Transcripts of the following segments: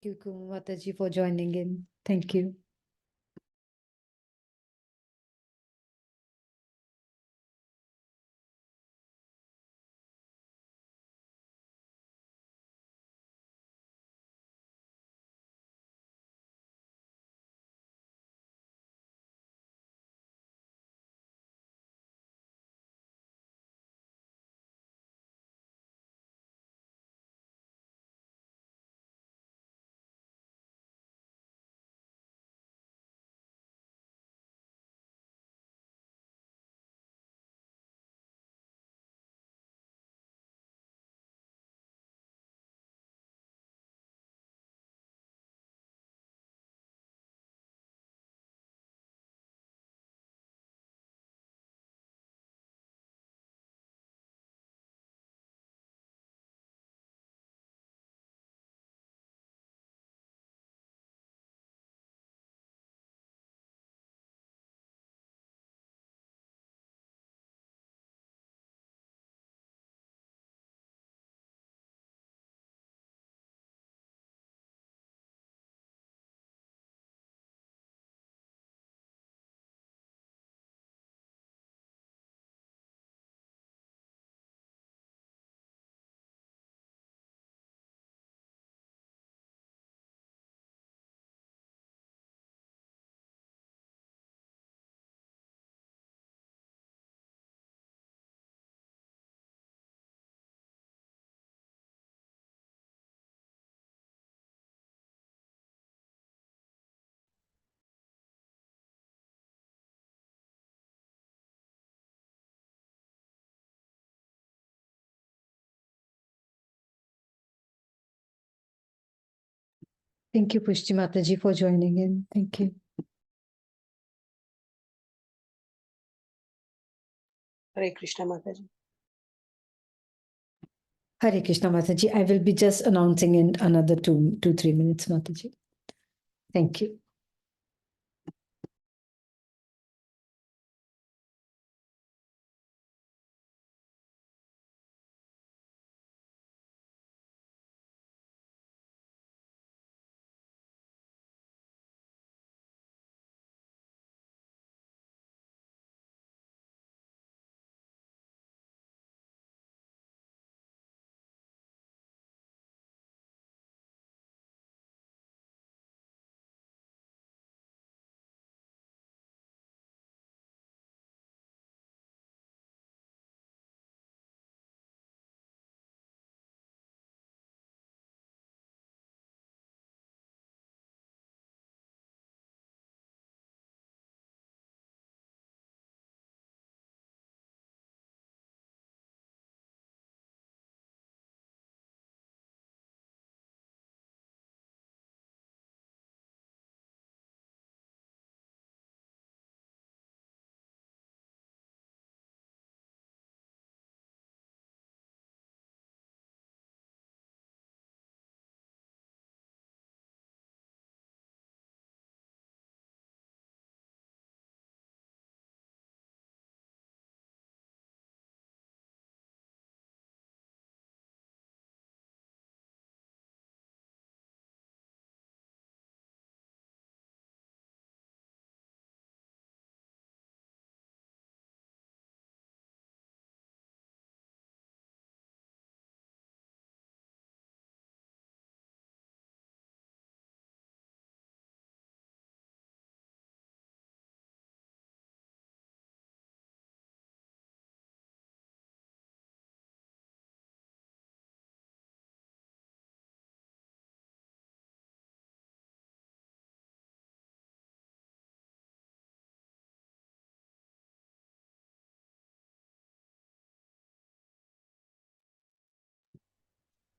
Thank you, Mataji, for joining in. Thank you. Thank you, Pushti Mataji, for joining in. Thank you. Hare Krishna Mataji. Hare Krishna Mataji. I will be just announcing in another 3 minutes, Mataji. Thank you.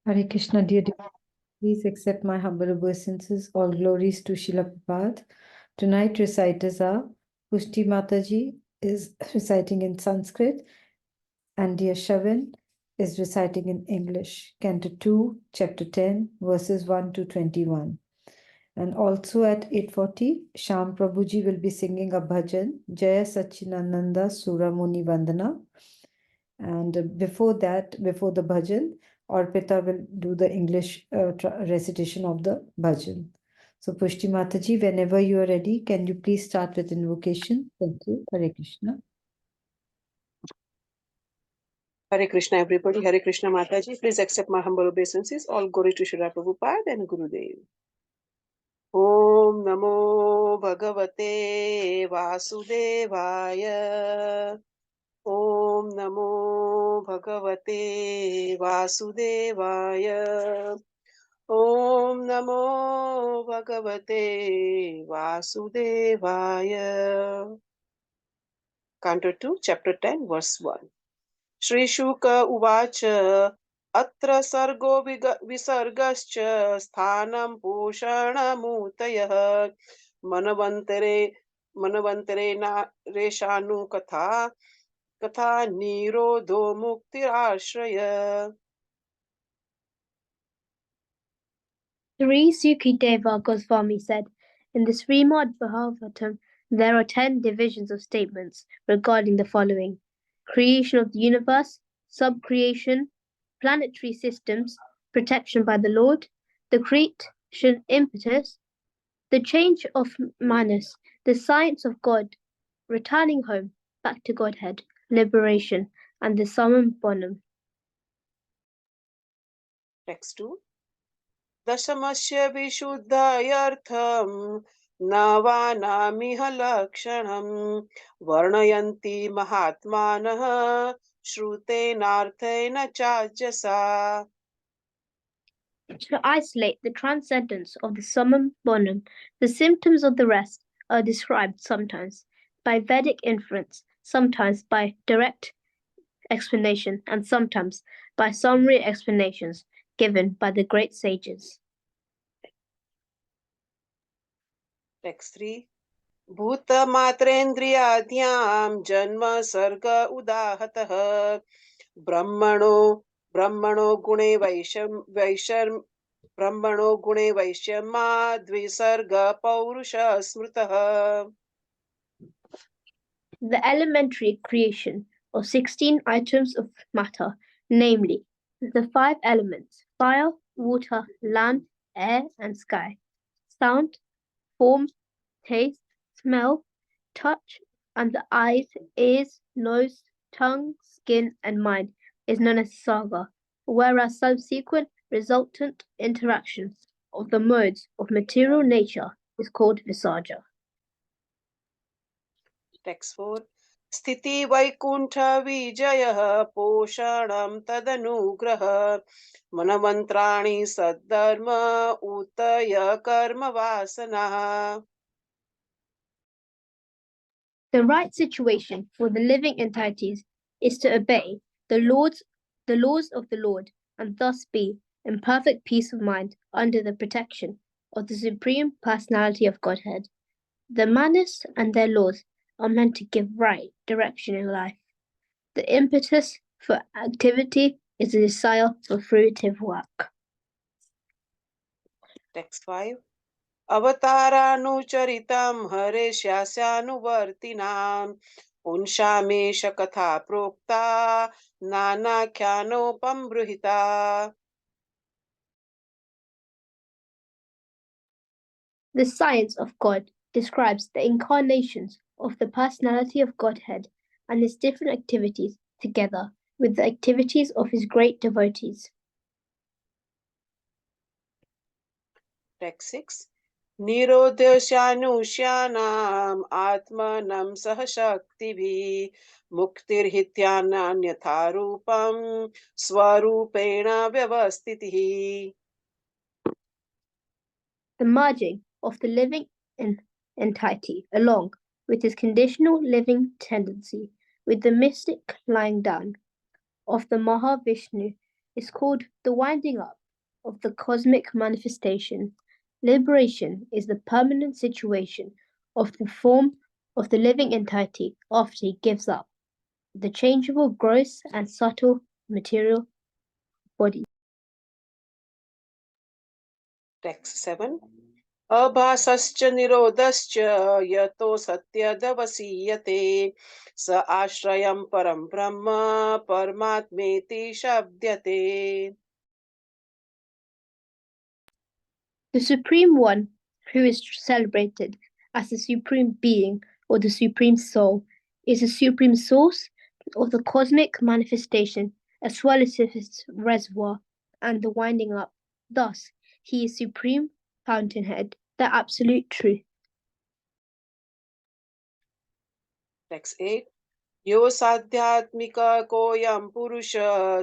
Hare Krishna, dear devotees, please accept my humble obeisances. All glories to Srila Prabhupada. Tonight, reciters are Pushti Mataji is reciting in Sanskrit, and dear Shavan is reciting in English. Canto 2, Chapter 10, verses 1 to 21. And also at 8:40, Sham Prabhuji will be singing a bhajan, Jaya Sachinananda Suramuni Vandana. And before that, before the bhajan, Orpita will do the English recitation of the bhajan. So Pushti Mataji, whenever you are ready, can you please start with invocation? Thank you. Hare Krishna. Hare Krishna, everybody. Hare Krishna, Mataji. Please accept my humble obeisances. All glory to Srila Prabhupada and Gurudev. Om Namo Bhagavate Vasudevaya. Om Namo Bhagavate Vasudevaya. Om Namo Bhagavate Vasudevaya. Canto 2, Chapter 10, Verse 1. श्रीशुक उवाच अत्र सर्गो विसर्गश्च स्थानं भूषणमूर्तयः मनवन्तरे नारेशानुकथा कथा निरोधो मुक्तिराश्रय. Sri Sukadeva Goswami said, in the Srimad Bhagavatam, there are 10 divisions of statements regarding the following: creation of the universe, sub-creation, planetary systems, protection by the Lord, the creation impetus, the change of manas, the science of God, returning home, back to Godhead, liberation, and the summum bonum. Text 2. दशमस्य विशुद्धायर्थं नवानामिह लक्षणं वर्णयन्ति महात्मानः श्रुतेनार्थेन चाजसा. To isolate the transcendence of the summum bonum, the symptoms of the rest are described sometimes by Vedic inference, sometimes by direct explanation, and sometimes by summary explanations given by the great sages. Text 3. भूतमात्रेन्द्रियाद्यां जन्म सर्ग उदाहतः ब्रह्मणो गुणे वैषम्याद्विसर्ग पौरुष स्मृतः. The elementary creation of 16 items of matter, namely the 5 elements: fire, water, land, air, and sky, sound, form, taste, smell, touch, and the eyes, ears, nose, tongue, skin, and mind, is known as saga, whereas subsequent resultant interaction of the modes of material nature is called visaja. Text 4. स्थिति वैकुंठ विजयः पोषणं तदनुग्रह मनमन्त्राणि सद्धर्म उतय कर्म वासनाः. The right situation for the living entities is to obey the laws of the Lord, and thus be in perfect peace of mind under the protection of the Supreme Personality of Godhead. The manas and their laws are meant to give right direction in life. The impetus for activity is a desire for fruitive work. Text 5. अवतारानुचरितं हरेशास्यानुवर्तिनां पुंसामेष कथा प्रोक्ता नानाख्यानोपबृहिता. The science of God describes the incarnations of the personality of Godhead and its different activities together with the activities of his great devotees. Text 6. निरोधस्यानुष्यानाम् आत्मनं सह शक्तिभिः मुक्तिर्हित्यान्यथा रूपं स्वरूपेण व्यवस्थितिः. The merging of the living entity along with his conditional living tendency with the mystic lying down of the Mahavishnu is called the winding up of the cosmic manifestation. Liberation is the permanent situation of the form of the living entity after he gives up the changeable gross and subtle material body. Text 7. अभासश्च निरोधश्च यतो सत्यदवसीयते स आश्रयं परं ब्रह्म परमात्मेति शब्दते. The Supreme One, who is celebrated as the Supreme Being or the Supreme Soul, is the Supreme Source of the cosmic manifestation as well as its reservoir and the winding up. Thus, he is Supreme Fountainhead, the Absolute Truth. Text 8. यो साध्यात्मिक कोऽयं पुरुष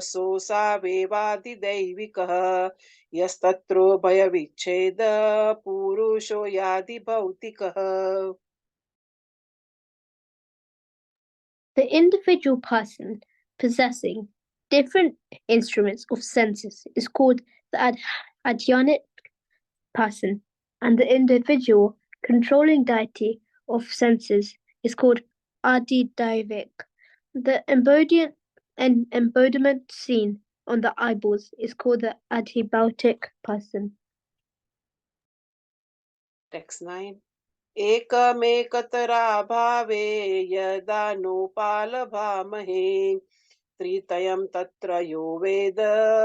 सोऽसावेवादिदैविकः यस्तत्रो भयविच्छेद पुरुषो यादि भौतिकः. The individual person possessing different instruments of senses is called the adhyanic person, and the individual controlling deity of senses is called Adidaivic. The embodiment seen on the eyeballs is called the Adhibautic person. Text 9. एकमेकतराभावे यदा नोपालभामहे त्रितयं तत्र यो वेद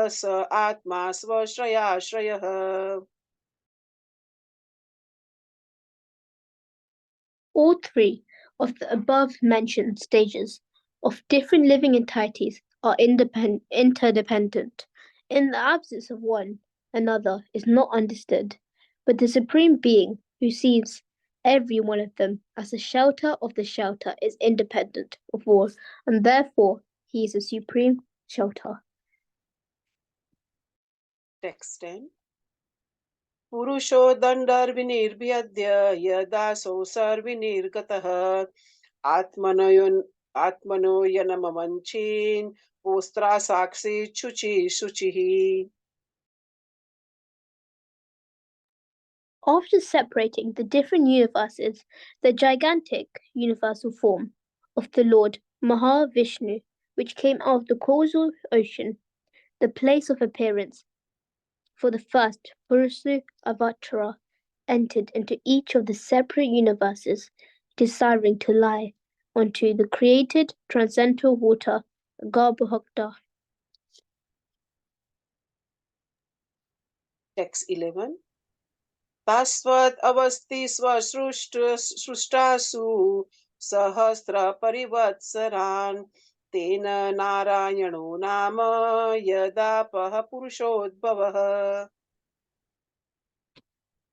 स आत्मा स्वश्रयाश्रयः. All three of the above-mentioned stages of different living entities are interdependent. In the absence of one, another is not understood, but the Supreme Being who sees every one of them as the shelter of the shelter is independent of all, and therefore he is a supreme shelter. Text 10. पुरुषो दण्डर्विनिर्भ्यद्य यदा सोऽसर्विनिर्गतः आत्मनो यनमवञ्चीन् पोस्त्रा साक्षी शुचिः. After separating the different universes, the gigantic universal form of the Lord Mahavishnu, which came out of the causal ocean, the place of appearance for the first Purusha Avatara, entered into each of the separate universes, desiring to lie onto the created transcendental water, Garbhakta. Text 11. तास्वत् Awasthi स्वसृष्टासु सहस्रपरिवत्सरान् तेन नारायणो नाम यदापः पुरुषोद्भवः.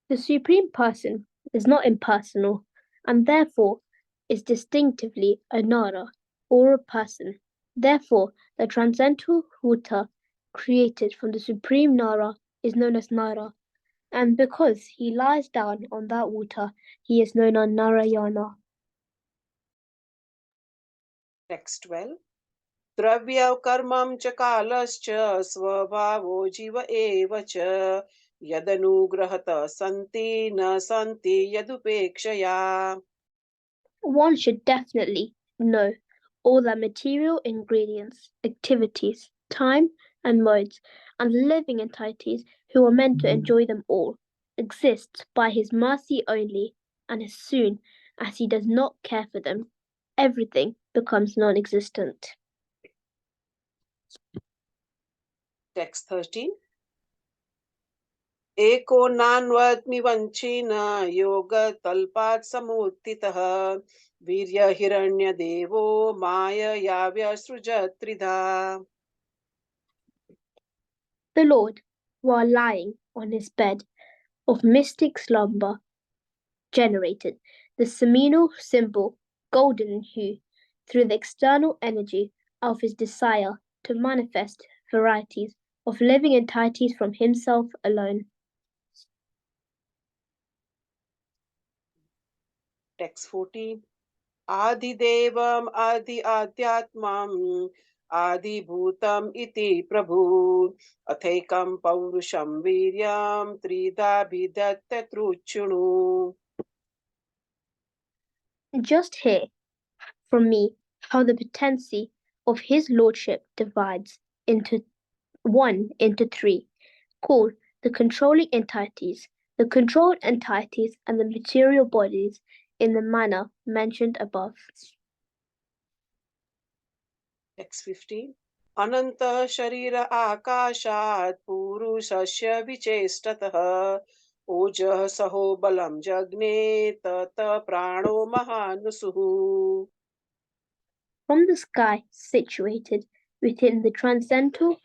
The Supreme Person is not impersonal and therefore is distinctively a Nara or a person. Therefore, the transcendental water created from the Supreme Nara is known as Nara, and because he lies down on that water, he is known as Narayana. Text 12. द्रव्यकर्मं च कालश्च स्वभावो जीव एव च यदनुग्रहतः सन्ति न सन्ति यदुपेक्षया. One should definitely know all the material ingredients, activities, time, and modes, and the living entities who are meant to enjoy them all, exists by his mercy only, and as soon as he does not care for them, everything becomes non-existent. Text 13. एको नान्वत्मिवञ्चेन योगतल्पात् समुत्थितः वीर्यहिरण्यदेवो मायया व्यसृजत् त्रिधा. The Lord, while lying on his bed of mystic slumber, generated the seminal symbol golden hue through the external energy of his desire to manifest varieties of living entities from himself alone. Text 14. आदिदेवम् आद्यात्मम् आदिभूतम् इति प्रभु अथैकं पौरुषं वीर्यं त्रिधाभिधत्ततृच्छृणु. Just hear from me how the potency of his lordship divides into three, called the controlling entities, the controlled entities, and the material bodies in the manner mentioned above. Text 15. अनन्तः शरीर आकाशात् पुरुषस्य विचेष्टतः ओजः सहो बलं जग्ने तत प्राणो महानुसुः. From the sky situated within the transcendental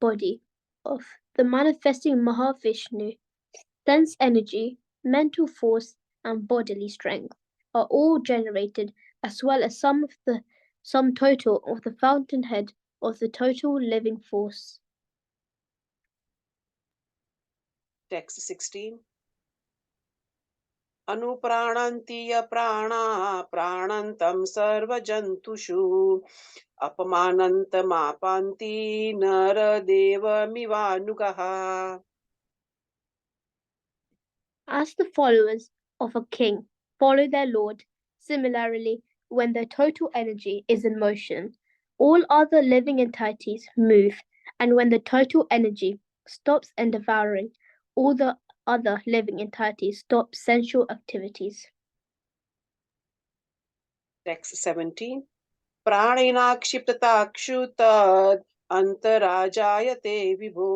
body of the manifesting Mahavishnu, sense energy, mental force, and bodily strength are all generated, as well as the sum total of the fountainhead of the total living force. Text 16. अनुप्राणन्ति अप्राणा प्राणन्तं सर्वजन्तुषु अपमानन्तमापान्ति नरदेवमिवानुगः. As the followers of a king follow their lord, similarly, when the total energy is in motion, all other living entities move, and when the total energy stops in devouring, all the other living entities stop sensual activities. Text 17. प्राणिनाक्षिप्तताक्षुतद् अन्तराजायते विभो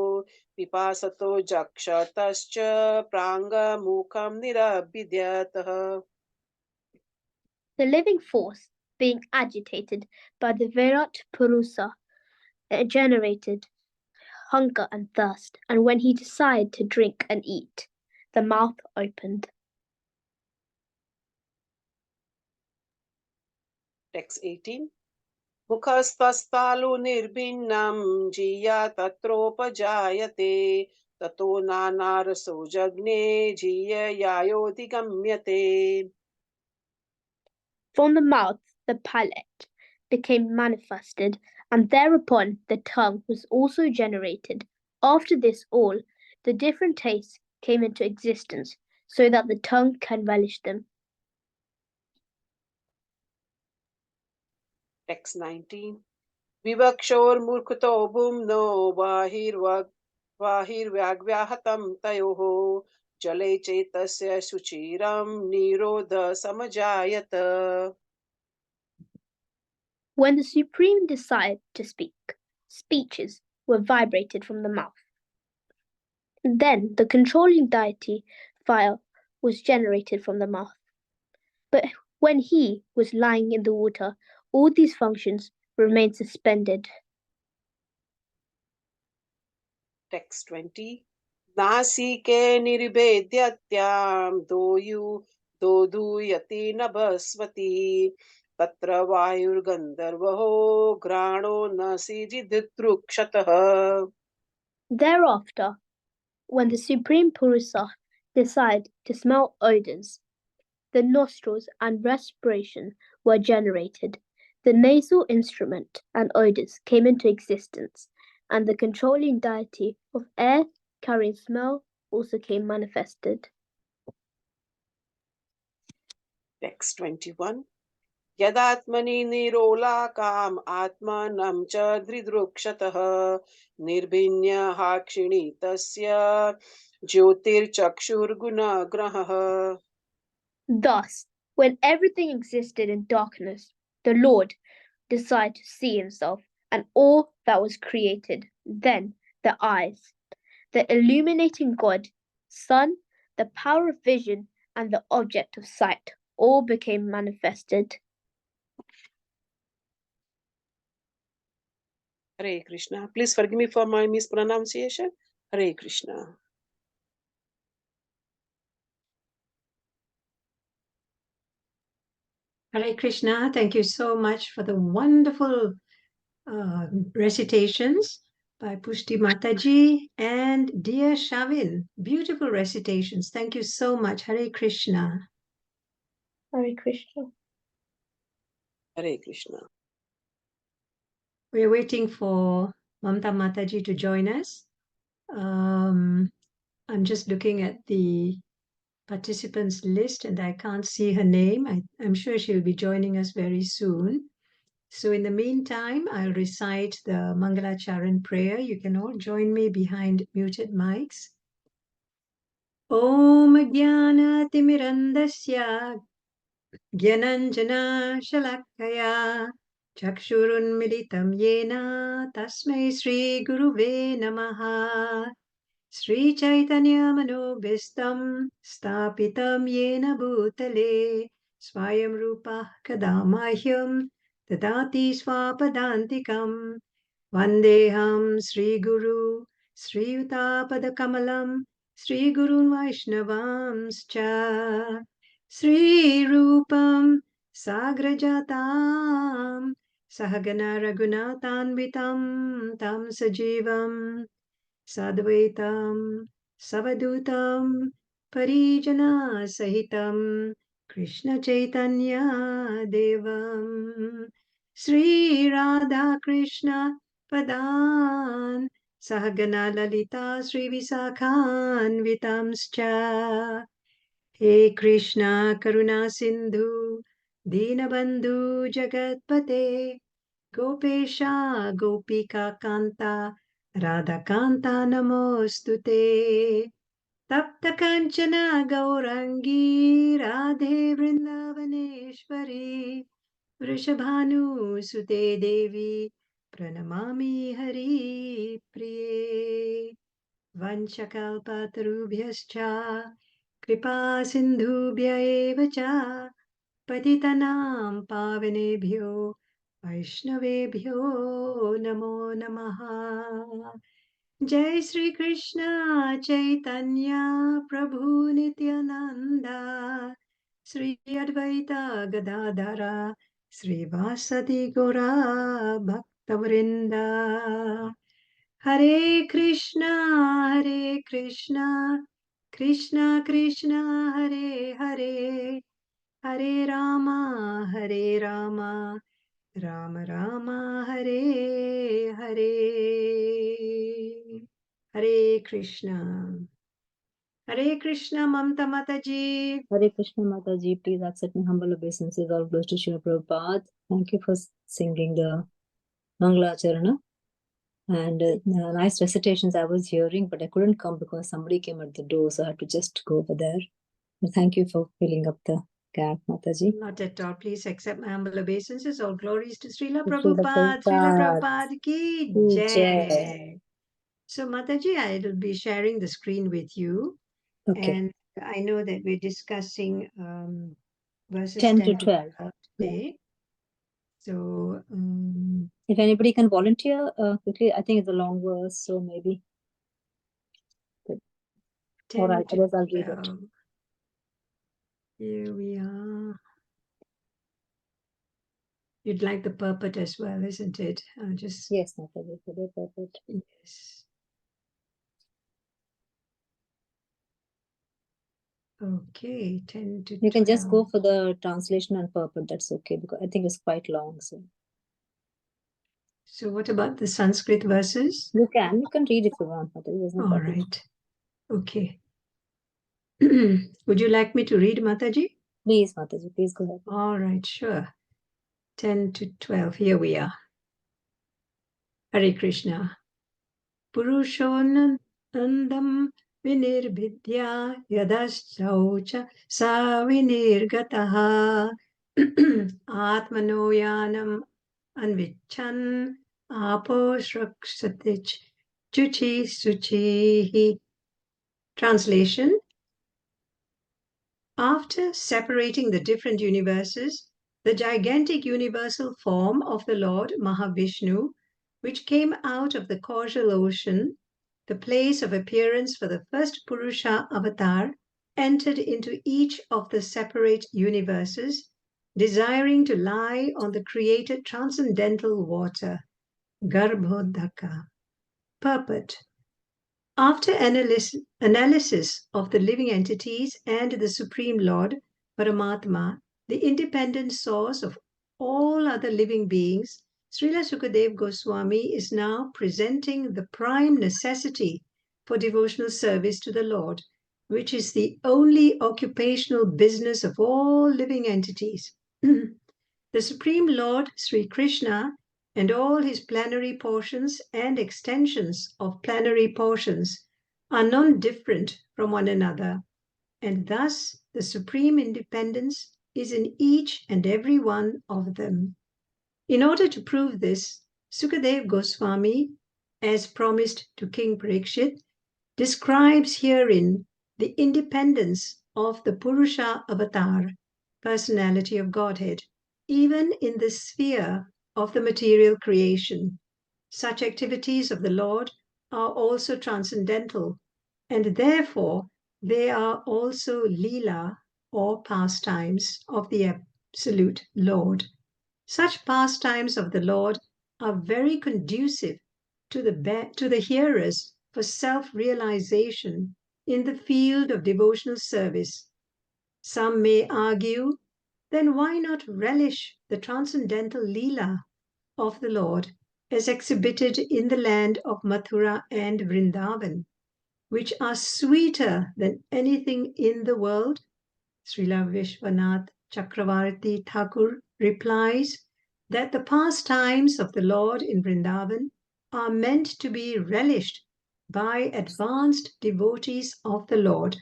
पिपासतो जक्षतश्च प्राङ्गमुखं निरभिद्यतः. The living force, being agitated by the Virat Purusa, generated hunger and thirst, and when he decided to drink and eat, the mouth opened. Text 18. मुखस्तस्थालु निर्भिन्नं जिया तत्रोपजायते ततो नानारसो जग्ने जिययायोधिगम्यते. From the mouth the palate became manifested, and thereupon the tongue was also generated. After this all, the different tastes came into existence, so that the tongue can relish them. Text 19. विवक्षोर्मूर्खतो भुम्नो बाहिर्व्याघ्व्याहतं तयोः जले चैतस्य शुचिरं निरोध समजायत. When the Supreme decided to speak, speeches were vibrated from the mouth. Then the controlling deity fire was generated from the mouth. But when he was lying in the water, all these functions remained suspended. Text 20. नासिके निर्भेद्यत्यां दोदूयति नभस्वती तत्र वायुर्गन्धर्वो घ्राणो न सिजिदृक्षतः. Thereafter, when the Supreme Purusa decided to smell odors, the nostrils and respiration were generated. The nasal instrument and odors came into existence, and the controlling deity of air carrying smell also came manifested. Text 21. यदात्मनि निरोलाकाम् आत्मानं च दृदृक्षतः निर्भिन्यहाक्षिणी तस्य ज्योतिर्चक्षुर्गुणग्रहः. Thus, when everything existed in darkness, the Lord decided to see himself and all that was created. Then the eyes, the illuminating God, sun, the power of vision, and the object of sight all became manifested. Hare Krishna. Please forgive me for my mispronunciation. Hare Krishna. Hare Krishna, thank you so much for the wonderful recitations by Pushti Mataji and dear Shavin. Beautiful recitations. Thank you so much. Hare Krishna. Hare Krishna. Hare Krishna. We're waiting for Mamta Mataji to join us. I'm just looking at the participants list and I can't see her name. I'm sure she'll be joining us very soon. So in the meantime, I'll recite the Mangalacharan prayer. You can all join me behind muted mics. Om Jnana Timirandasya Gyananjana Shalakaya Chakshurun Militam Yena Tasmai Sri Guruve Namaha Sri Chaitanya Manobhistam Stapitam Yena Bhutale Swayam Rupa Kadamahyam Tadati Swapadantikam Vandeham Sri Guru Sri Utapada Kamalam Sri Gurun Vaishnavamscha Sri Rupam Sagrajatam Sahagana Raghunatanvitam Tam Sajivam Sadvaitam Savadutam Parijana Sahitam Krishna Chaitanya Devam Sri Radha Krishna Padan Sahagana Lalita Sri Visakhan Vitamscha He Krishna Karuna Sindhu Dinabandhu Jagatpate Gopesha Gopika Kanta Radha Kanta Namostute Tapta Kanchana Gaurangi Radhe Vrindavaneshwari Vrishabhanu Sute Devi Pranamami Hari Priye Vanchakalpatarubhyascha Kripa Sindhubhya eva cha Patitanam Pavanebhyo Vaishnavebhyo Namo Namaha Jai Sri Krishna Chaitanya Prabhu Nityananda Sri Advaita Gadadhara Sri Vasati Gora Bhaktavrinda Hare Krishna Krishna Krishna Hare Hare Hare Rama Rama Rama Hare Hare Hare Krishna Mamta Mataji. Hare Krishna Mataji, please accept my humble obeisances. All glories to Srila Prabhupada. Thank you for singing the Mangalacharana. And nice recitations I was hearing, but I couldn't come because somebody came at the door, so I had to just go over there. But thank you for filling up the gap, Mataji. Not at all. Please accept my humble obeisances. All glories to Srila Srila Prabhupada. Srila Prabhupada ki Jai. jai. So Mataji, I will be sharing the screen with you. Okay. And I know that we're discussing verses 10 to 12 today. So if anybody can volunteer quickly, I think it's a long verse, so maybe. All right, otherwise I'll read it. Here we are. You'd like the purport as well, isn't it? Yes, Mataji, for the purport. Yes. Okay, 10 to 12. You can just go for the translation and purport, that's okay, because I think it's quite long. So what about the Sanskrit verses? You can read if you want, Mataji. There's no All problem. right. Okay. Would you like me to read, Mataji? Please, Mataji, please go ahead. All right, sure. 10 to 12. Here we are. Hare Krishna. Purushonandam vinirvidya yadaschaucha sa vinirgataha atmanoyanam anvichan aposhraksatich chuchi suchihi. Translation. After separating the different universes, the gigantic universal form of the Lord Mahavishnu, which came out of the causal ocean, the place of appearance for the first Purusha avatar, entered into each of the separate universes, desiring to lie on the created transcendental water, Garbhodaka. Purport. After analysis of the living entities and the Supreme Lord, Paramatma, the independent source of all other living beings, Srila Sukadev Goswami is now presenting the prime necessity for devotional service to the Lord, which is the only occupational business of all living entities. The Supreme Lord, Sri Krishna, and all his plenary portions and extensions of plenary portions are non-different from one another, and thus the supreme independence is in each and every one of them. In order to prove this, Sukadev Goswami, as promised to King Parikshit, describes herein the independence of the Purusha avatar, personality of Godhead, even in the sphere of the material creation. Such activities of the Lord are also transcendental, and therefore they are also Leela or pastimes of the absolute Lord. Such pastimes of the Lord are very conducive to the hearers for self-realization in the field of devotional service. Some may argue, then why not relish the transcendental Leela of the Lord as exhibited in the land of Mathura and Vrindavan, which are sweeter than anything in the world? Srila Vishwanath Chakravarti Thakur replies that the pastimes of the Lord in Vrindavan are meant to be relished by advanced devotees of the Lord.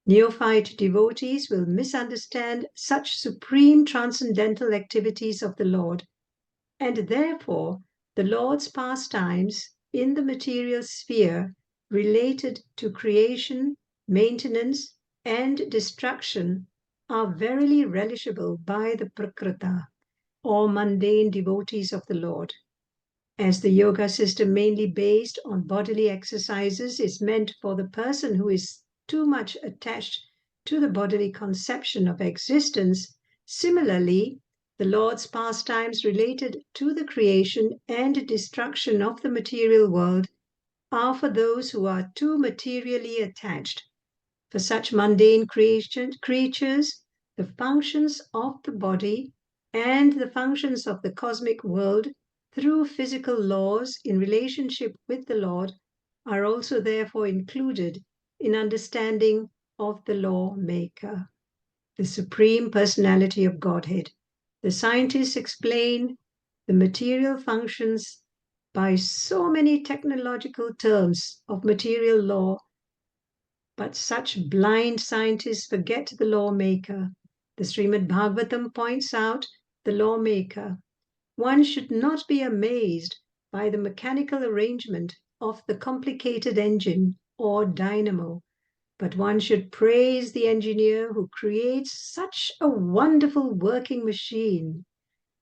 Neophyte devotees will misunderstand such supreme transcendental activities of the Lord, and therefore the Lord's pastimes in the material sphere related to creation, maintenance, and destruction are verily relishable by the Prakrita, or mundane devotees of the Lord. As the yoga system mainly based on bodily exercises is meant for the person who is too much attached to the bodily conception of existence, similarly, the Lord's pastimes related to the creation and destruction of the material world are for those who are too materially attached. For such mundane creatures, the functions of the body and the functions of the cosmic world through physical laws in relationship with the Lord are also therefore included in understanding of the lawmaker, the Supreme Personality of Godhead. The scientists explain the material functions by so many technological terms of material law, but such blind scientists forget the lawmaker. The Srimad Bhagavatam points out the lawmaker. One should not be amazed by the mechanical arrangement of the complicated engine or dynamo, but one should praise the engineer who creates such a wonderful working machine.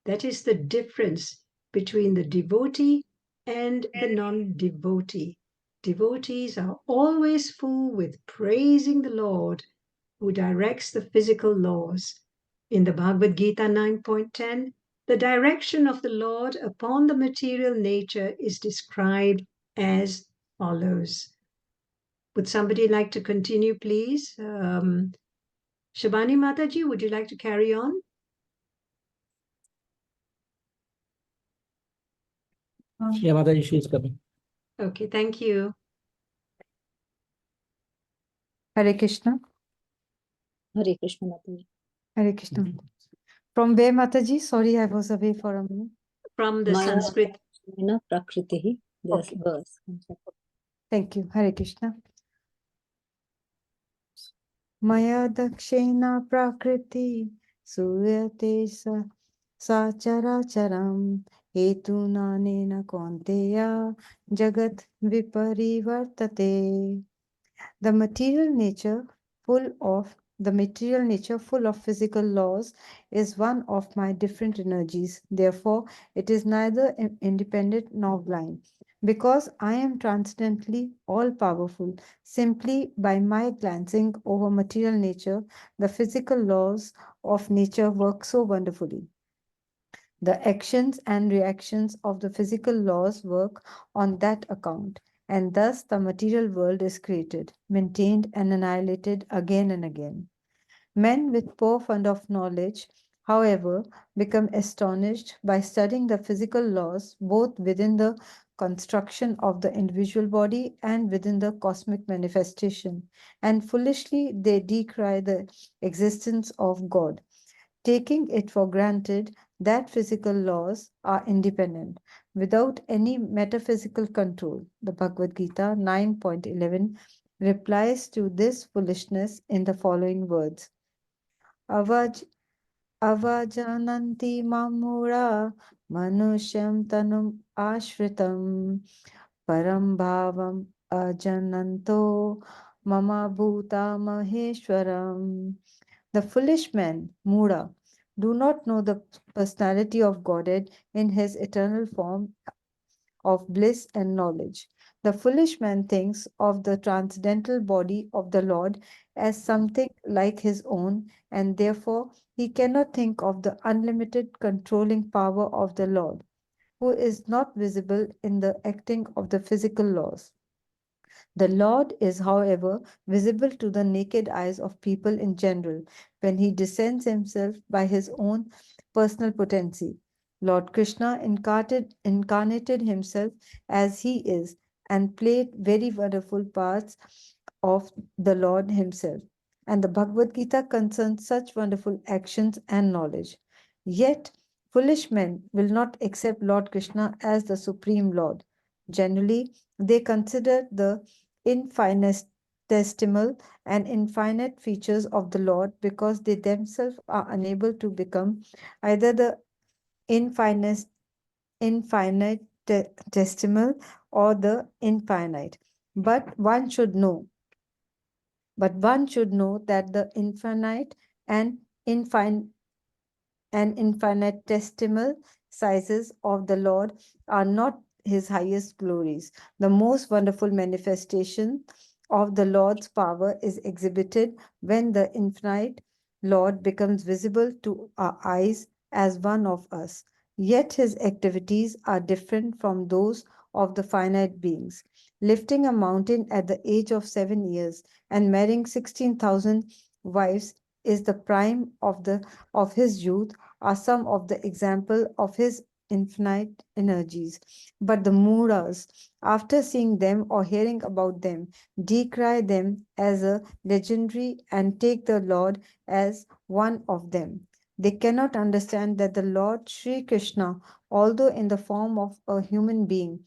That is the difference between the devotee and the non-devotee. Devotees are always full with praising the Lord who directs the physical laws. In the Bhagavad Gita 9.10, the direction of the Lord upon the material nature is described as follows. Would somebody like to continue, please? Shabani Mataji, would you like to carry on? Yeah, Mataji, she is coming. Okay, thank you. Hare Krishna. Hare Krishna Mataji. Hare Krishna. From where, Mataji? Sorry, I was away for a minute. From the Maya Sanskrit. Prakritihi, this Okay. verse. Thank you. Hare Krishna. Maya dakshena prakriti suyate sacharacharam hetu nanena kaunteya jagat viparivartate. The material nature full of physical laws is one of my different energies. Therefore, it is neither independent nor blind. Because I am transcendently all-powerful, simply by my glancing over material nature, the physical laws of nature work so wonderfully. The actions and reactions of the physical laws work on that account, and thus the material world is created, maintained, and annihilated again and again. Men with poor fund of knowledge, however, become astonished by studying the physical laws both within the construction of the individual body and within the cosmic manifestation, and foolishly they decry the existence of God, taking it for granted that physical laws are independent, without any metaphysical control. The Bhagavad Gita 9.11 replies to this foolishness in the following words. Avajananti mamura manusyam tanum ashritam param bhavam ajananto mama bhuta maheshwaram. The foolish men, Mura, do not know the personality of Godhead in his eternal form of bliss and knowledge. The foolish man thinks of the transcendental body of the Lord as something like his own, and therefore he cannot think of the unlimited controlling power of the Lord, who is not visible in the acting of the physical laws. The Lord is, however, visible to the naked eyes of people in general when he descends himself by his own personal potency. Lord Krishna incarnated himself as he is and played very wonderful parts of the Lord himself. And the Bhagavad Gita concerns such wonderful actions and knowledge. Yet, foolish men will not accept Lord Krishna as the Supreme Lord. Generally, they consider the infinitesimal and infinite features of the Lord because they themselves are unable to become either the infinite, infinitesimal or the infinite. One should know that the infinite and infinite and infinitesimal sizes of the Lord are not his highest glories. The most wonderful manifestation of the Lord's power is exhibited when the infinite Lord becomes visible to our eyes as one of us. Yet his activities are different from those of the finite beings. Lifting a mountain at the age of 7 years and marrying 16,000 wives is the prime of his youth are some of the example of his infinite energies. But the Muras, after seeing them or hearing about them, decry them as a legendary and take the Lord as one of them. They cannot understand that the Lord Sri Krishna, although in the form of a human being,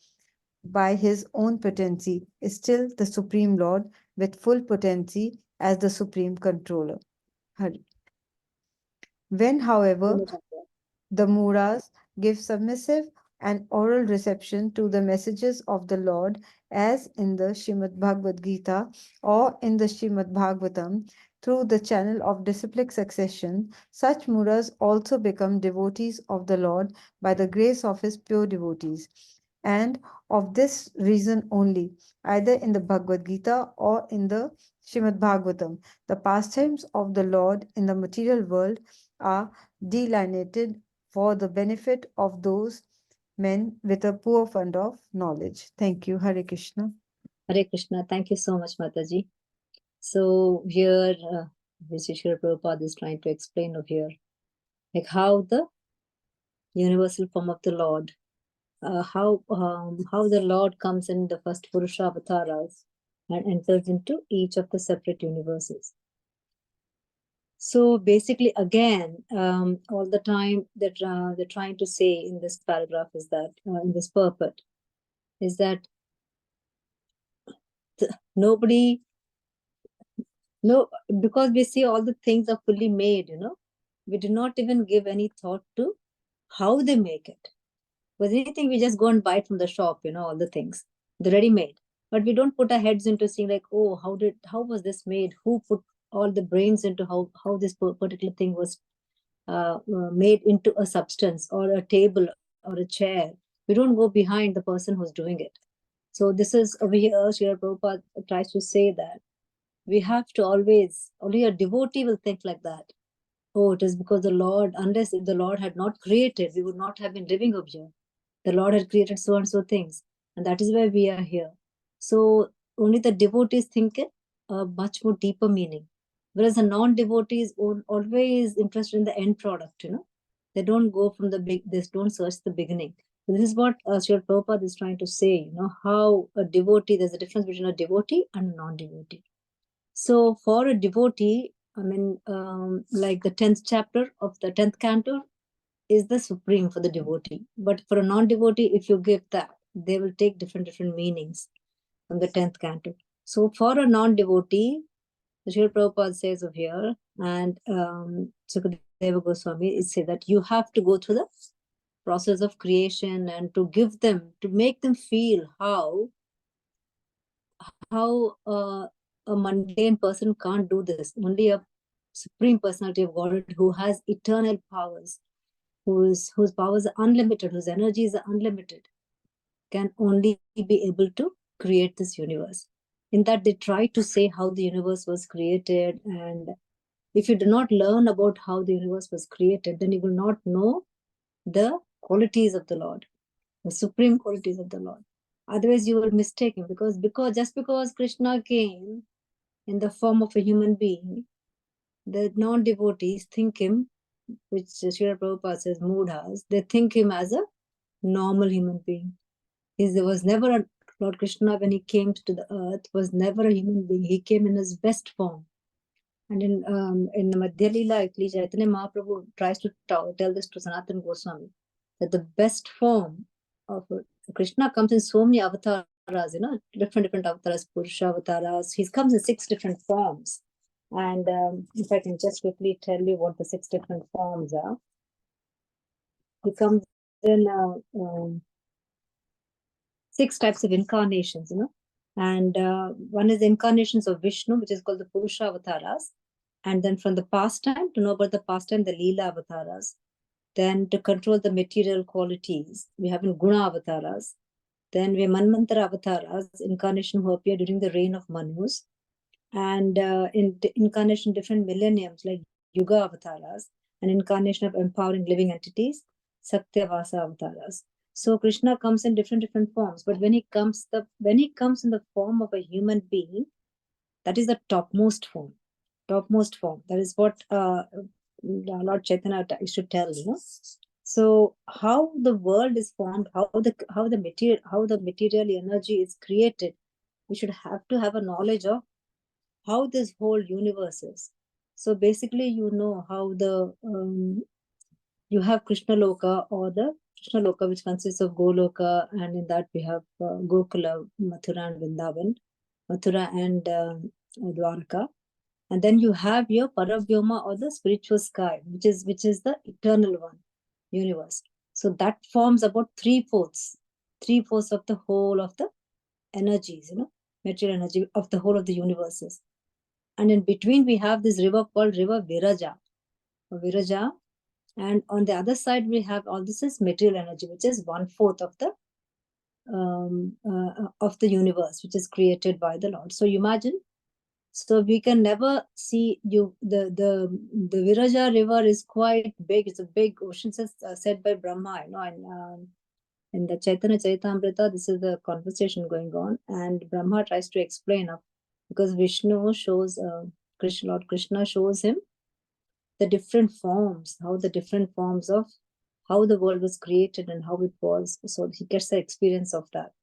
by his own potency, is still the Supreme Lord with full potency as the Supreme Controller. Hari. When, however, the Muras give submissive and oral reception to the messages of the Lord, as in the Srimad Bhagavad Gita or in the Srimad Bhagavatam, through the channel of disciplic succession. Such Muras also become devotees of the Lord by the grace of his pure devotees. And of this reason only, either in the Bhagavad Gita or in the Srimad Bhagavatam, the pastimes of the Lord in the material world are delineated for the benefit of those men with a poor fund of knowledge. Thank you. Hare Krishna. Hare Krishna. Thank you so much, Mataji. So here, Srila Prabhupada is trying to explain over here, like how the universal form of the Lord, how the Lord comes in the first Purusha avatars and enters into each of the separate universes. So basically, again, all the time that they're trying to say in this paragraph is that, in this purport, is that nobody, no, because we see all the things are fully made, we do not even give any thought to how they make it. With anything, we just go and buy it from the shop, all the things, the ready-made. But we don't put our heads into seeing like, oh, how was this made? Who put all the brains into how this particular thing was made into a substance or a table or a chair? We don't go behind the person who's doing it. So this is over here, Srila Prabhupada tries to say that we have to always, only a devotee will think like that. Oh, it is because the Lord, unless if the Lord had not created, we would not have been living over here. The Lord had created so and so things, and that is why we are here. So only the devotees think it a much more deeper meaning, whereas the non-devotee is always interested in the end product. They don't go from the big. They don't search the beginning. So this is what Srila Prabhupada is trying to say. How a devotee. There's a difference between a devotee and a non-devotee. So for a devotee, I mean, like the 10th chapter of the 10th canto is the supreme for the devotee. But for a non-devotee, if you give that, they will take different meanings from the 10th canto. So for a non-devotee, Srila Prabhupada says over here, and Sukadeva Goswami, it says that you have to go through the process of creation and to give them, to make them feel how how a mundane person can't do this. Only a supreme personality of God who has eternal powers, whose powers are unlimited, whose energies are unlimited, can only be able to create this universe. In that they try to say how the universe was created, and if you do not learn about how the universe was created, then you will not know the qualities of the Lord, the supreme qualities of the Lord. Otherwise, you will mistake him, because just because Krishna came in the form of a human being, the non-devotees think him, which Srila Prabhupada says, Moodhas, they think him as a normal human being. There was never a Lord Krishna, when he came to the earth, was never a human being. He came in his best form. And in Madhya Leela, actually, Chaitanya Mahaprabhu tries to tell this to Sanatana Goswami, that the best form of Krishna comes in so many avatars, different avatars, Purusha avatars. He comes in 6 different forms. And if I can just quickly tell you what the 6 different forms are. He comes in 6 types of incarnations, and one is the incarnations of Vishnu, which is called the Purusha avatars. And then from the pastime, to know about the pastime, the Leela avatars. Then to control the material qualities, we have in Guna avatars. Then we have Manvantara avatars, incarnation who appear during the reign of Manus. And in incarnation different millenniums, like Yuga avatars, an incarnation of empowering living entities, Satyavasa avatars. So Krishna comes in different forms, but when he comes in the form of a human being, that is the topmost form. That is what Lord Chaitanya used to tell, So how the world is formed, how the material energy is created, we should have to have a knowledge of how this whole universe is. So basically, how you have Krishna Loka, or the Krishna Loka, which consists of Goloka, and in that we have Gokula, Mathura and Vrindavan, Mathura and Dwarka. And then you have your Paravyoma, or the spiritual sky, which is the eternal one, universe. So that forms about 3/4 of the whole of the energies, material energy of the whole of the universes. And in between we have this river called River Viraja. And on the other side we have all this is material energy, which is 1/4 of the universe, which is created by the Lord. So you imagine, so we can never see the Viraja river is quite big. It's a big ocean, said by Brahma, and in the Chaitanya Charitamrita, this is the conversation going on, and Brahma tries to explain up, because Vishnu shows Lord Krishna shows him the different forms, how the world was created and how it was. So he gets the experience of that.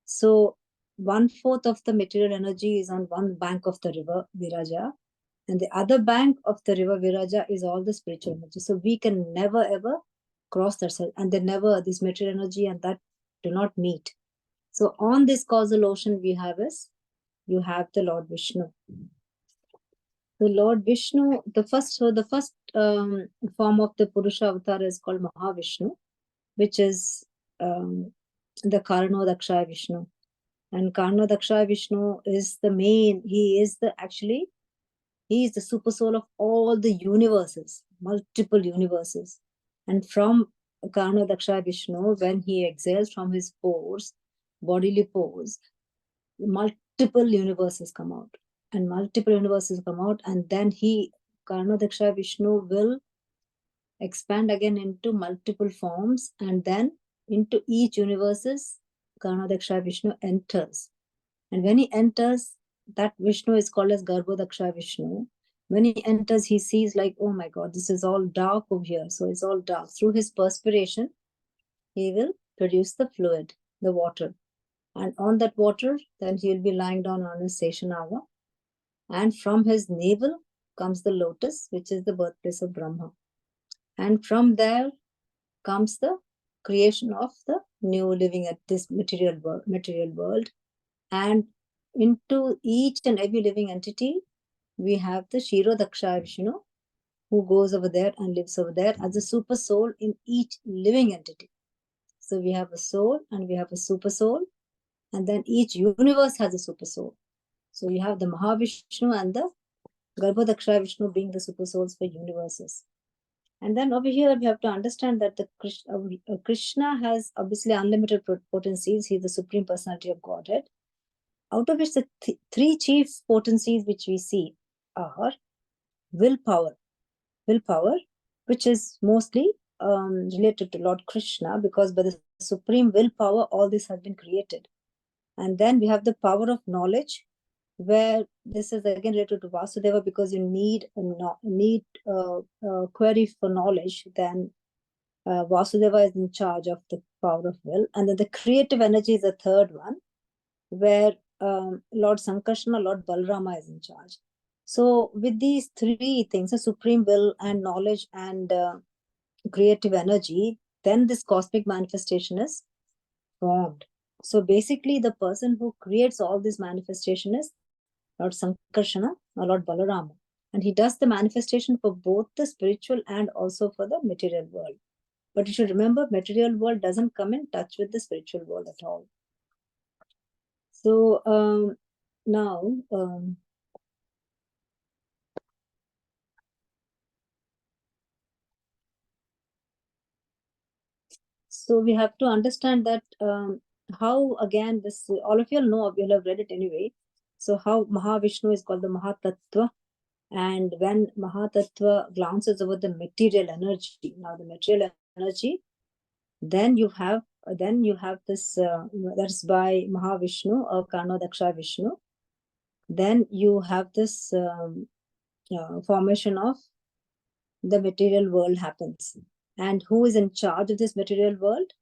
So 1/4 of the material energy is on one bank of the river Viraja, and the other bank of the river Viraja is all the spiritual energy. So we can never ever cross that side, and then never this material energy and that do not meet. So on this causal ocean you have the Lord Vishnu. The Lord Vishnu, the first form of the Purusha avatar is called Mahavishnu, which is the Karanodakshaya Vishnu. And Karanodakshaya Vishnu is he is the super soul of all the universes, multiple universes. And from Karanodakshaya Vishnu, when he exhales from his pores, bodily pores, multiple universes come out. And then Karanodakshaya Vishnu will expand again into multiple forms, and then into each universes Karanodakshaya Vishnu enters. And when he enters, that Vishnu is called as Garbhodakshaya Vishnu. When he enters, he sees like, oh my God, this is all dark over here. So it's all dark. Through his perspiration, he will produce the fluid, the water. And on that water, then he will be lying down on his Seshanava. And from his navel comes the lotus, which is the birthplace of Brahma. And from there comes the creation of the new living at this material world. And into each and every living entity, we have the Kshirodakshaya Vishnu, who goes over there and lives over there as a super soul in each living entity. So we have a soul and we have a super soul. And then each universe has a super soul. So you have the Mahavishnu and the Garbhodakshaya Vishnu being the super souls for universes. And then over here, we have to understand that the Krishna has obviously unlimited potencies. He's the Supreme Personality of Godhead. Out of which the three chief potencies which we see are willpower, which is mostly related to Lord Krishna, because by the supreme willpower, all this has been created. And then we have the power of knowledge, where this is again related to Vasudeva, because you need query for knowledge. Then Vasudeva is in charge of the power of will. And then the creative energy is the third one, where Lord Sankarsana, Lord Balarama is in charge. So with these three things, the supreme will and knowledge and creative energy, then this cosmic manifestation is formed. So basically, the person who creates all this manifestation is Lord Sankarsana or Lord Balarama. And he does the manifestation for both the spiritual and also for the material world. But you should remember, material world doesn't come in touch with the spiritual world at all. So now, so we have to understand that how, again, this, all of you all know, you'll have read it anyway. So how Mahavishnu is called the Mahatattva. And when Mahatattva glances over the material energy, now the material energy, then you have this, that's by Mahavishnu or Karnodaksha Vishnu. Then you have this formation of the material world happens. And who is in charge of this material world?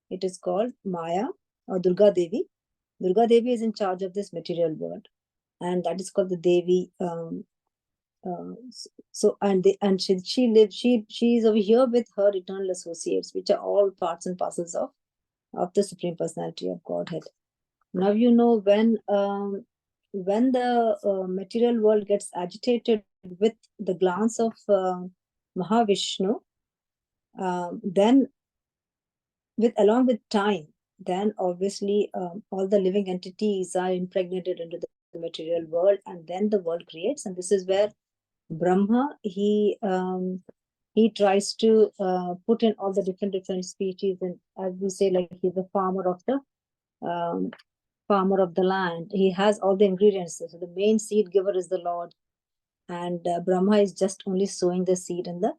It is called Maya or Durga Devi. Durga Devi is in charge of this material world, and that is called the Devi. She is over here with her eternal associates, which are all parts and parcels of the Supreme Personality of Godhead. Now you know when the material world gets agitated with the glance of Mahavishnu, then along with time, then obviously all the living entities are impregnated into the material world, and then the world creates. And this is where Brahma, he tries to put in all the different species, and as we say, like he's the farmer of the land. He has all the ingredients. So the main seed giver is the Lord, and Brahma is just only sowing the seed in the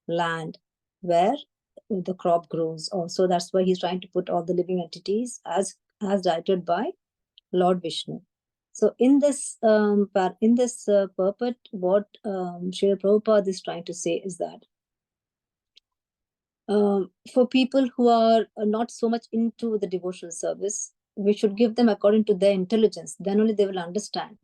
land where the crop grows. Also, that's why he's trying to put all the living entities as directed by Lord Vishnu. So in this purport, what Srila Prabhupada is trying to say is that for people who are not so much into the devotional service, we should give them according to their intelligence. Then only they will understand.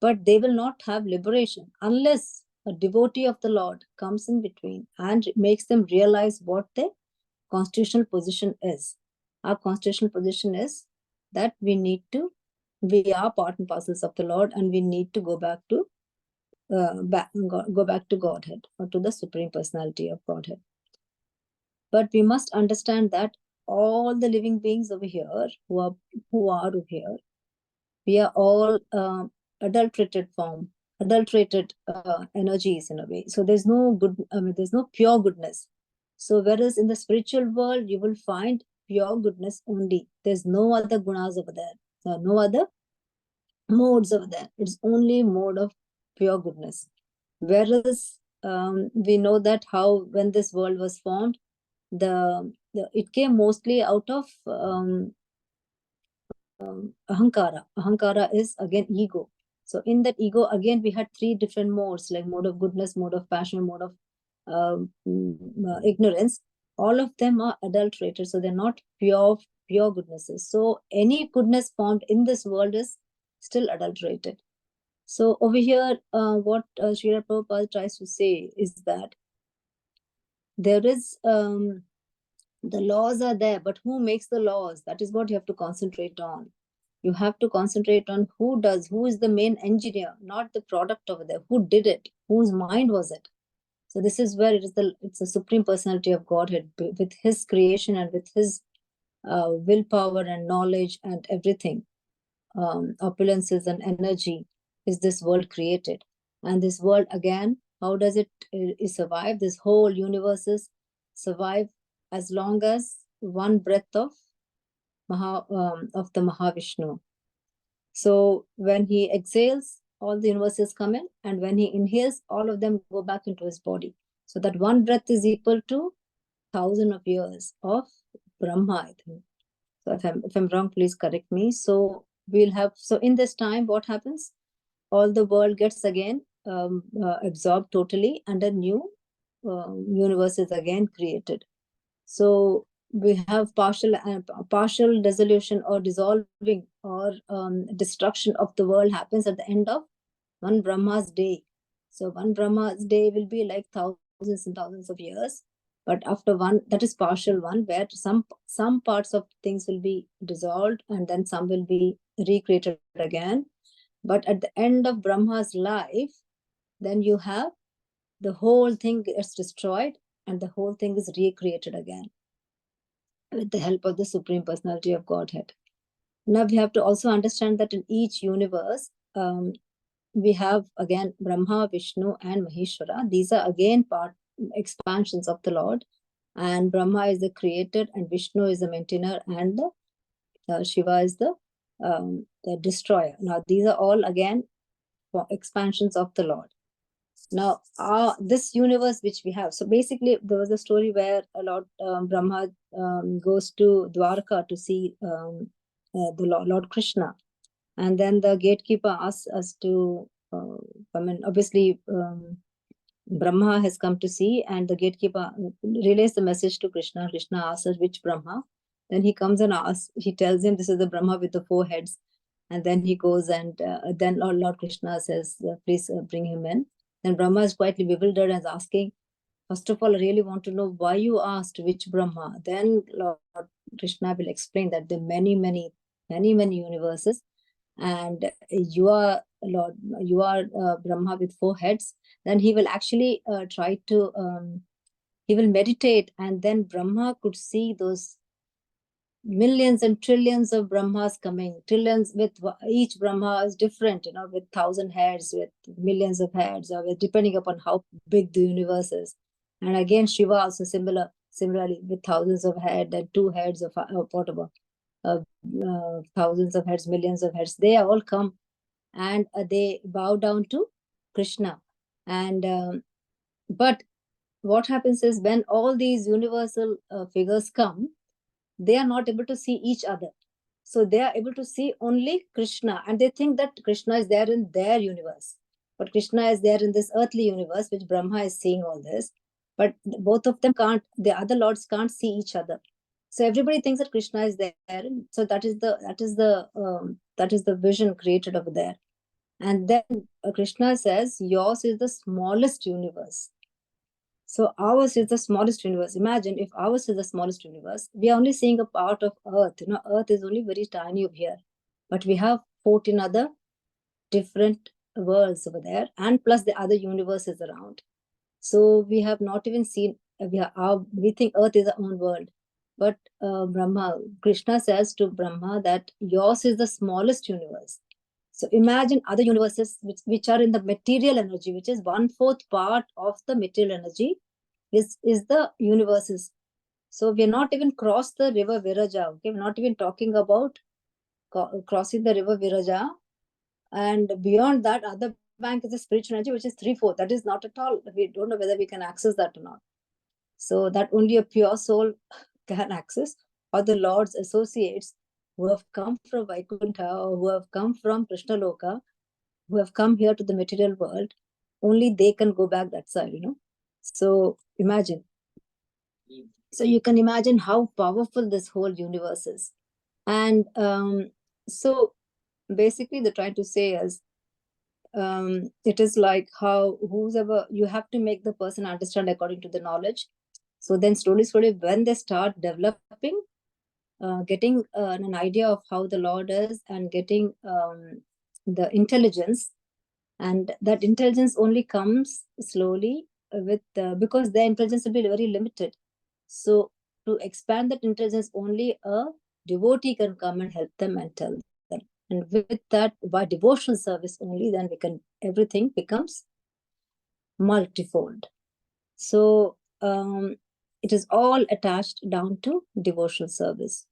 But they will not have liberation unless a devotee of the Lord comes in between and makes them realize what their constitutional position is. Our constitutional position is that we are part and parcels of the Lord, and we need to go back to Godhead, or to the Supreme Personality of Godhead. But we must understand that all the living beings over here who are over here, we are all adulterated energies in a way. So there's no there's no pure goodness. So whereas in the spiritual world, you will find pure goodness only. There's no other gunas over there. There are no other modes over there. It's only mode of pure goodness. Whereas we know that how when this world was formed, it came mostly out of ahankara. Ahankara is again ego. So in that ego, again, we had three different modes, like mode of goodness, mode of passion, mode of ignorance. All of them are adulterated, so they're not pure goodnesses. So any goodness formed in this world is still adulterated. So over here, what Srila Prabhupada tries to say is that there is the laws are there, but who makes the laws? That is what you have to concentrate on. You have to concentrate on who is the main engineer, not the product over there. Who did it? Whose mind was it? So this is where it's the Supreme Personality of Godhead with his creation and with his willpower and knowledge and everything, opulences and energy, is this world created. And this world, again, how does it survive? This whole universes survive as long as one breath of the Mahavishnu. So when he exhales, all the universes come in, and when he inhales, all of them go back into his body. So that one breath is equal to 1,000 of years of Brahma, I think. So if I'm wrong, please correct me. So we'll have, so in this time, what happens? All the world gets again absorbed totally, and a new universe is again created. So we have partial dissolution or dissolving or destruction of the world happens at the end of one Brahma's day. So one Brahma's day will be like thousands and thousands of years. But after one, that is partial one, where some parts of things will be dissolved and then some will be recreated again. But at the end of Brahma's life, then you have the whole thing gets destroyed and the whole thing is recreated again with the help of the Supreme Personality of Godhead. Now we have to also understand that in each universe, we have again Brahma, Vishnu, and Maheshwara. These are again expansions of the Lord. And Brahma is the creator, and Vishnu is the maintainer, and Shiva is the destroyer. Now these are all again expansions of the Lord. Now, this universe which we have, so basically there was a story where a Lord Brahma goes to Dwarka to see the Lord Krishna, and then the gatekeeper asks us to, obviously Brahma has come to see, and the gatekeeper relays the message to Krishna. Krishna asks us which Brahma. Then he comes and asks, he tells him this is the Brahma with the 4 heads. And then he goes and then Lord Krishna says, please bring him in. Then Brahma is quite bewildered and is asking, first of all, I really want to know why you asked which Brahma. Then Lord Krishna will explain that there are many, many universes, and you are Lord, you are Brahma with 4 heads. Then he will actually try to, he will meditate, and then Brahma could see those millions and trillions of Brahmas coming, trillions, with each Brahma is different, with 1,000 heads, with millions of heads, or depending upon how big the universe is. And again, Shiva also similarly with thousands of heads and 2 heads of whatever, thousands of heads, millions of heads. They all come and they bow down to Krishna. And but what happens is when all these universal figures come, they are not able to see each other. So they are able to see only Krishna, and they think that Krishna is there in their universe. But Krishna is there in this earthly universe, which Brahma is seeing all this. But both of them can't, the other lords can't see each other. So everybody thinks that Krishna is there. So that is the vision created over there. And then Krishna says, yours is the smallest universe. So ours is the smallest universe. Imagine if ours is the smallest universe, we are only seeing a part of Earth. Earth is only very tiny over here. But we have 14 other different worlds over there, and plus the other universes around. So we have not even seen, we think Earth is our own world. But Krishna says to Brahma that yours is the smallest universe. So imagine other universes which are in the material energy, which is 1/4 part of the material energy is the universes. So we are not even crossed the river Viraja. Okay, we're not even talking about crossing the river Viraja. And beyond that, other bank is the spiritual energy, which is 3/4. That is not at all. We don't know whether we can access that or not. So that only a pure soul can access, or the Lord's associates who have come from Vaikuntha or who have come from Krishna Loka, who have come here to the material world, only they can go back that side, So imagine. So you can imagine how powerful this whole universe is. And so basically they're trying to say is, it is like how whoever, you have to make the person understand according to the knowledge. So then slowly, when they start developing, getting an idea of how the Lord is, and getting the intelligence, and that intelligence only comes slowly with because their intelligence will be very limited. So to expand that intelligence, only a devotee can come and help them and tell them. And with that, by devotional service only, then everything becomes multifold. So it is all attached down to devotional service.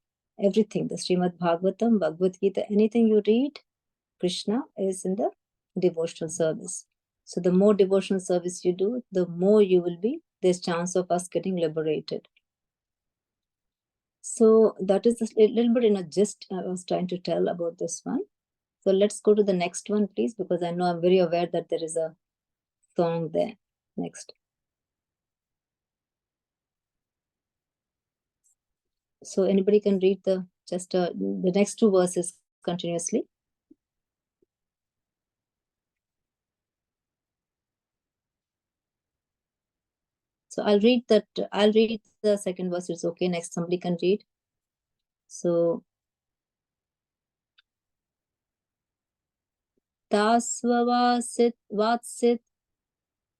Everything, the Srimad Bhagavatam, Bhagavad Gita, anything you read, Krishna is in the devotional service. So the more devotional service you do, the more there's chance of us getting liberated. So that is a little bit in a gist I was trying to tell about this one. So let's go to the next one, please, because I know I'm very aware that there is a song there. Next. So anybody can read the next two verses continuously. So I'll read the second verse. It's okay. Next, somebody can read. So Tasvavasit Vatsit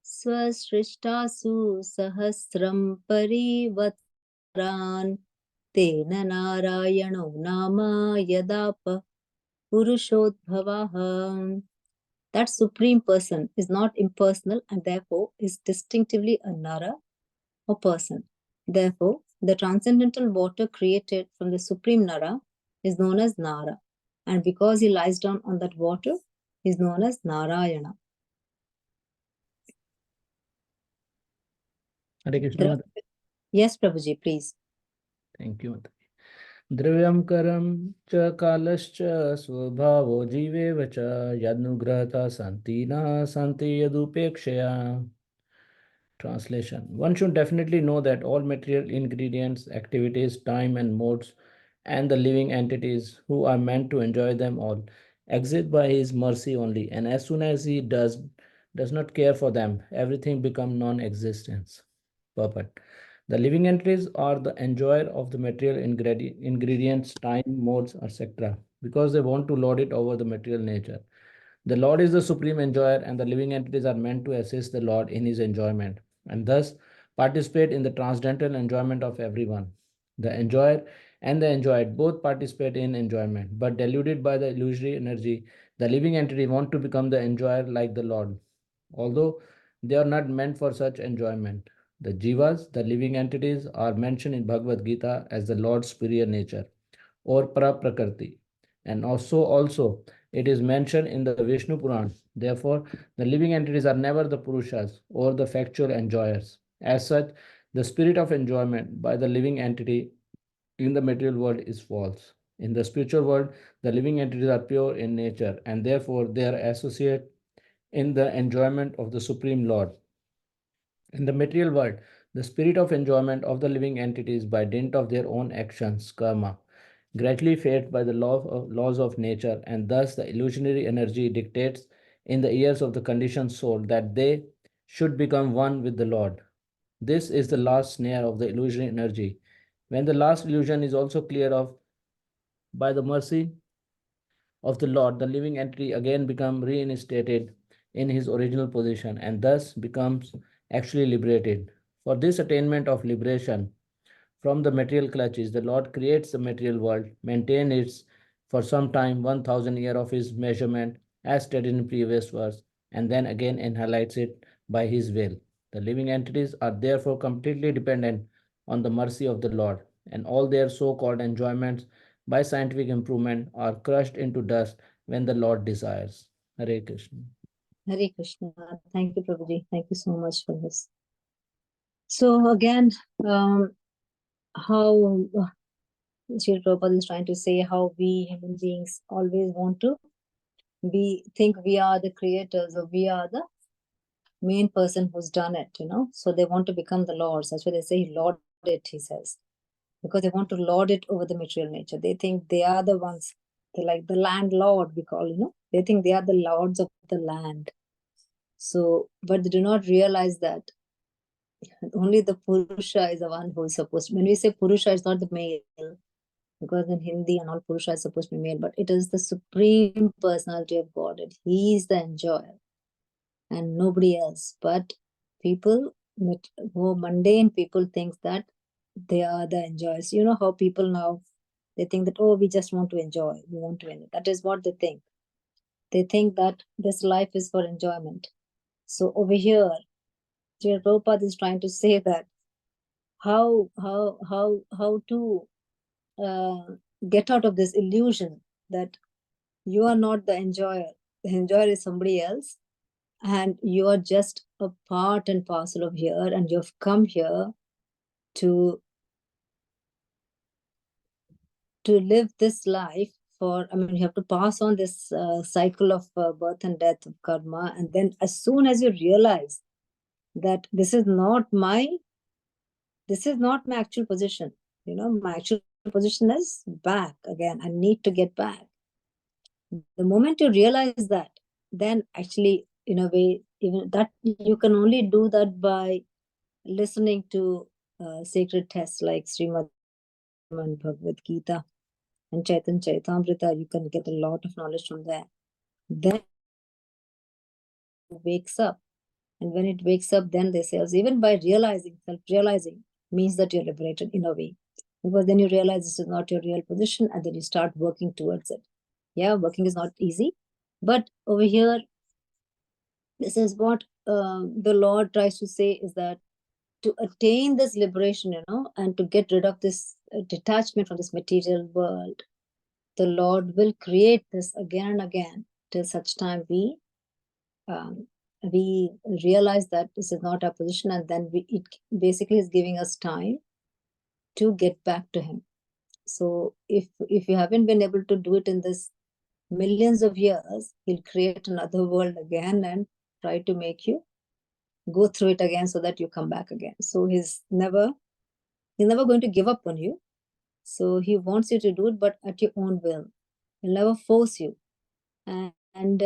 Swasrishtasu Sahasram Parivatran Tena Narayano Nama Yadapa Purushotbhavaha. That supreme person is not impersonal and therefore is distinctively a Nara or person. Therefore, the transcendental water created from the supreme Nara is known as Nara. And because he lies down on that water, he is known as Narayana. Hare Krishna. Yes, Prabhuji, please. Thank you. Dravyam karam cha kalascha svabhavo jive cha yadugrata santina santi yadupekshaya. Translation. One should definitely know that all material ingredients, activities, time and modes, and the living entities who are meant to enjoy them all exist by his mercy only, and as soon as he does not care for them, everything becomes non-existence. Perfect. The living entities are the enjoyer of the material ingredients, time, modes, etc., because they want to lord it over the material nature. The Lord is the supreme enjoyer, and the living entities are meant to assist the Lord in his enjoyment, and thus participate in the transcendental enjoyment of everyone. The enjoyer and the enjoyed both participate in enjoyment, but deluded by the illusory energy, the living entity want to become the enjoyer like the Lord, although they are not meant for such enjoyment. The jivas, the living entities, are mentioned in Bhagavad Gita as the Lord's superior nature, or Prakriti, and also it is mentioned in the Vishnu Puran. Therefore, the living entities are never the Purushas or the factual enjoyers. As such, the spirit of enjoyment by the living entity in the material world is false. In the spiritual world, the living entities are pure in nature, and therefore they are associated in the enjoyment of the Supreme Lord. In the material world, the spirit of enjoyment of the living entities by dint of their own actions, karma, greatly fed by the laws of nature, and thus the illusionary energy dictates in the ears of the conditioned soul that they should become one with the Lord. This is the last snare of the illusionary energy. When the last illusion is also cleared off by the mercy of the Lord, the living entity again becomes reinstated in his original position and thus becomes actually liberated. For this attainment of liberation from the material clutches, the Lord creates the material world, maintains it for some time, 1000 years of his measurement, as stated in previous verse, and then again inhalates it by his will. The living entities are therefore completely dependent on the mercy of the Lord, and all their so-called enjoyments by scientific improvement are crushed into dust when the Lord desires. Hare Krishna. Hare Krishna. Thank you, Prabhuji. Thank you so much for this. So again, how Sri Prabhupada is trying to say how we human beings always want to think we are the creators or we are the main person who's done it, So they want to become the lords. That's why they say lord it, he says. Because they want to lord it over the material nature. They think they are the ones, they're like the landlord, we call, They think they are the lords of the land. So, but they do not realize that only the Purusha is the one who is supposed to. When we say Purusha, it's not the male, because in Hindi and all Purusha is supposed to be male, but it is the supreme personality of Godhead. He is the enjoyer and nobody else. But people, who mundane people, think that they are the enjoyers. You know how people now, they think that, oh, we just want to enjoy, we want to enjoy. That is what they think. They think that this life is for enjoyment. So over here, Srila Prabhupada is trying to say that how to get out of this illusion that you are not the enjoyer. The enjoyer is somebody else, and you are just a part and parcel of here, and you've come here to live this life for, I mean, you have to pass on this cycle of birth and death of karma. And then as soon as you realize that this is not my actual position, you know, my actual position is back again. I need to get back. The moment you realize that, then actually, in a way, even that you can only do that by listening to sacred texts like Srimad and Bhagavad Gita and Chaitanya Charitamrita. You can get a lot of knowledge from there. Then it wakes up. And when it wakes up, then they say, even by realizing, self-realizing means that you're liberated in a way. Because then you realize this is not your real position, and then you start working towards it. Yeah, working is not easy. But over here, this is what the Lord tries to say, is that to attain this liberation, you know, and to get rid of this detachment from this material world, the Lord will create this again and again till such time we realize that this is not our position, and then it basically is giving us time to get back to Him. So if you haven't been able to do it in this millions of years, He'll create another world again and try to make you go through it again so that you come back again. So he's never going to give up on you. So He wants you to do it, but at your own will. He'll never force you. And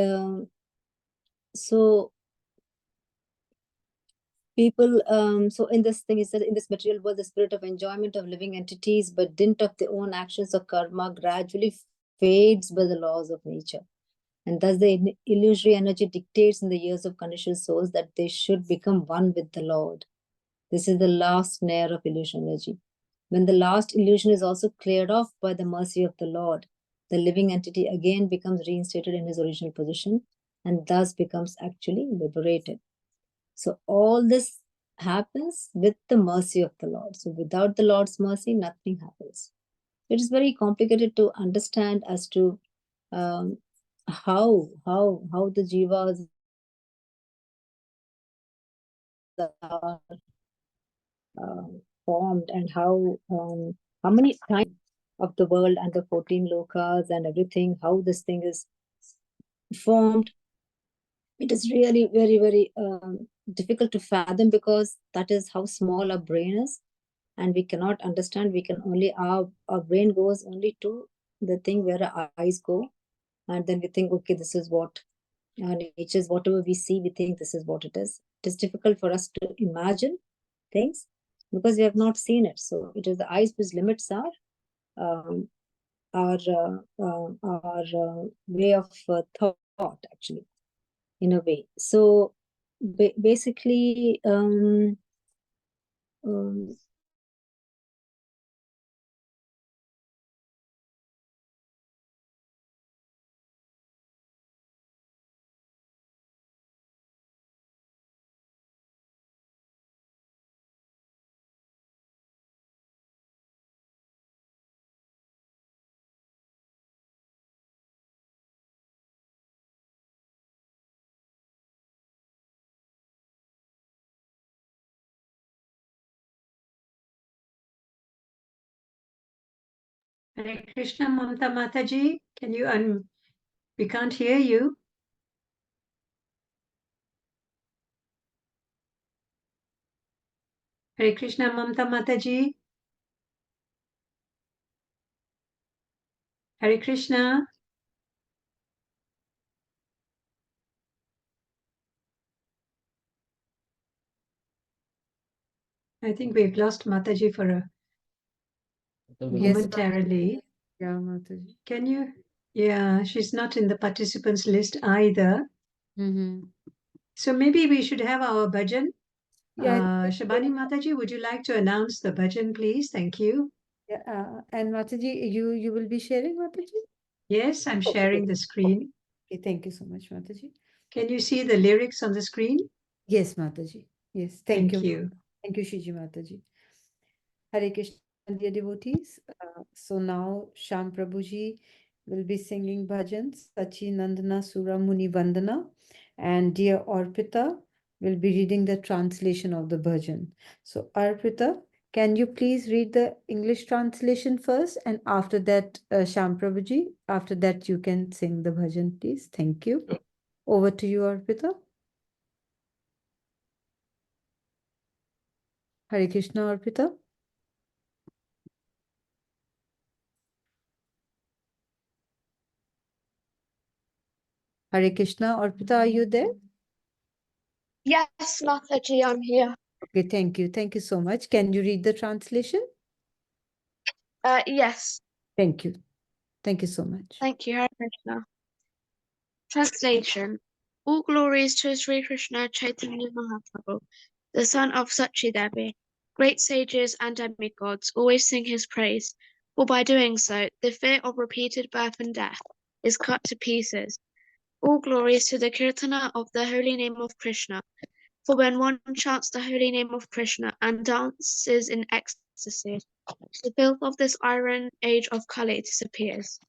so people, so in this thing, he said, in this material world, the spirit of enjoyment of living entities, by dint of their own actions of karma, gradually fades by the laws of nature. And thus the illusory energy dictates in the ears of conditioned souls that they should become one with the Lord. This is the last snare of illusion energy. When the last illusion is also cleared off by the mercy of the Lord, the living entity again becomes reinstated in his original position and thus becomes actually liberated. So all this happens with the mercy of the Lord. So without the Lord's mercy, nothing happens. It is very complicated to understand as to how the jivas are formed, and how many times of the world and the 14 lokas and everything, how this thing is formed. It is really very, very difficult to fathom, because that is how small our brain is, and we cannot understand. We can only, our brain goes only to the thing where our eyes go, and then we think, okay, this is what nature is. Whatever we see, we think this is what it is. It is difficult for us to imagine things because we have not seen it. So it is the eyes which limits our way of thought, actually, in a way. So basically, Hare Krishna, Mamta Mataji, can you we can't hear you. Hare Krishna, Mamta Mataji. Hare Krishna. I think we've lost Mataji for a momentarily. Yeah, Mataji. Can you? Yeah, she's not in the participants list either. Mm-hmm. So maybe we should have our bhajan. Shabani Mataji, would you like to announce the bhajan, please? Thank you. And Mataji, you will be sharing, Mataji? Yes, I'm sharing the screen. Okay, thank you so much, Mataji. Can you see the lyrics on the screen? Yes, Mataji. Yes, Thank you. Thank you, Shiji Mataji. Hare Krishna, dear devotees. So now Sham Prabhuji will be singing bhajans, Sachi Nandana Sura Muni Vandana, and dear Arpita will be reading the translation of the bhajan. So Arpita, can you please read the English translation first, and after that, Sham Prabhuji, after that you can sing the bhajan, please. Thank you. Over to you, Arpita. Hare Krishna, Arpita. Hare Krishna, Arpita, are you there? Yes, Mataji, I'm here. Okay, thank you. Thank you so much. Can you read the translation? Yes, Thank you. Thank you so much. thank you, Hare Krishna. Translation. All glories to Sri Krishna Chaitanya Mahaprabhu, the son of Sachidevi. Great sages and demigods always sing his praise, for by doing so, the fear of repeated birth and death is cut to pieces. All glories to the Kirtana of the holy name of Krishna, for when one chants the holy name of Krishna and dances in ecstasy, the filth of this iron age of Kali disappears.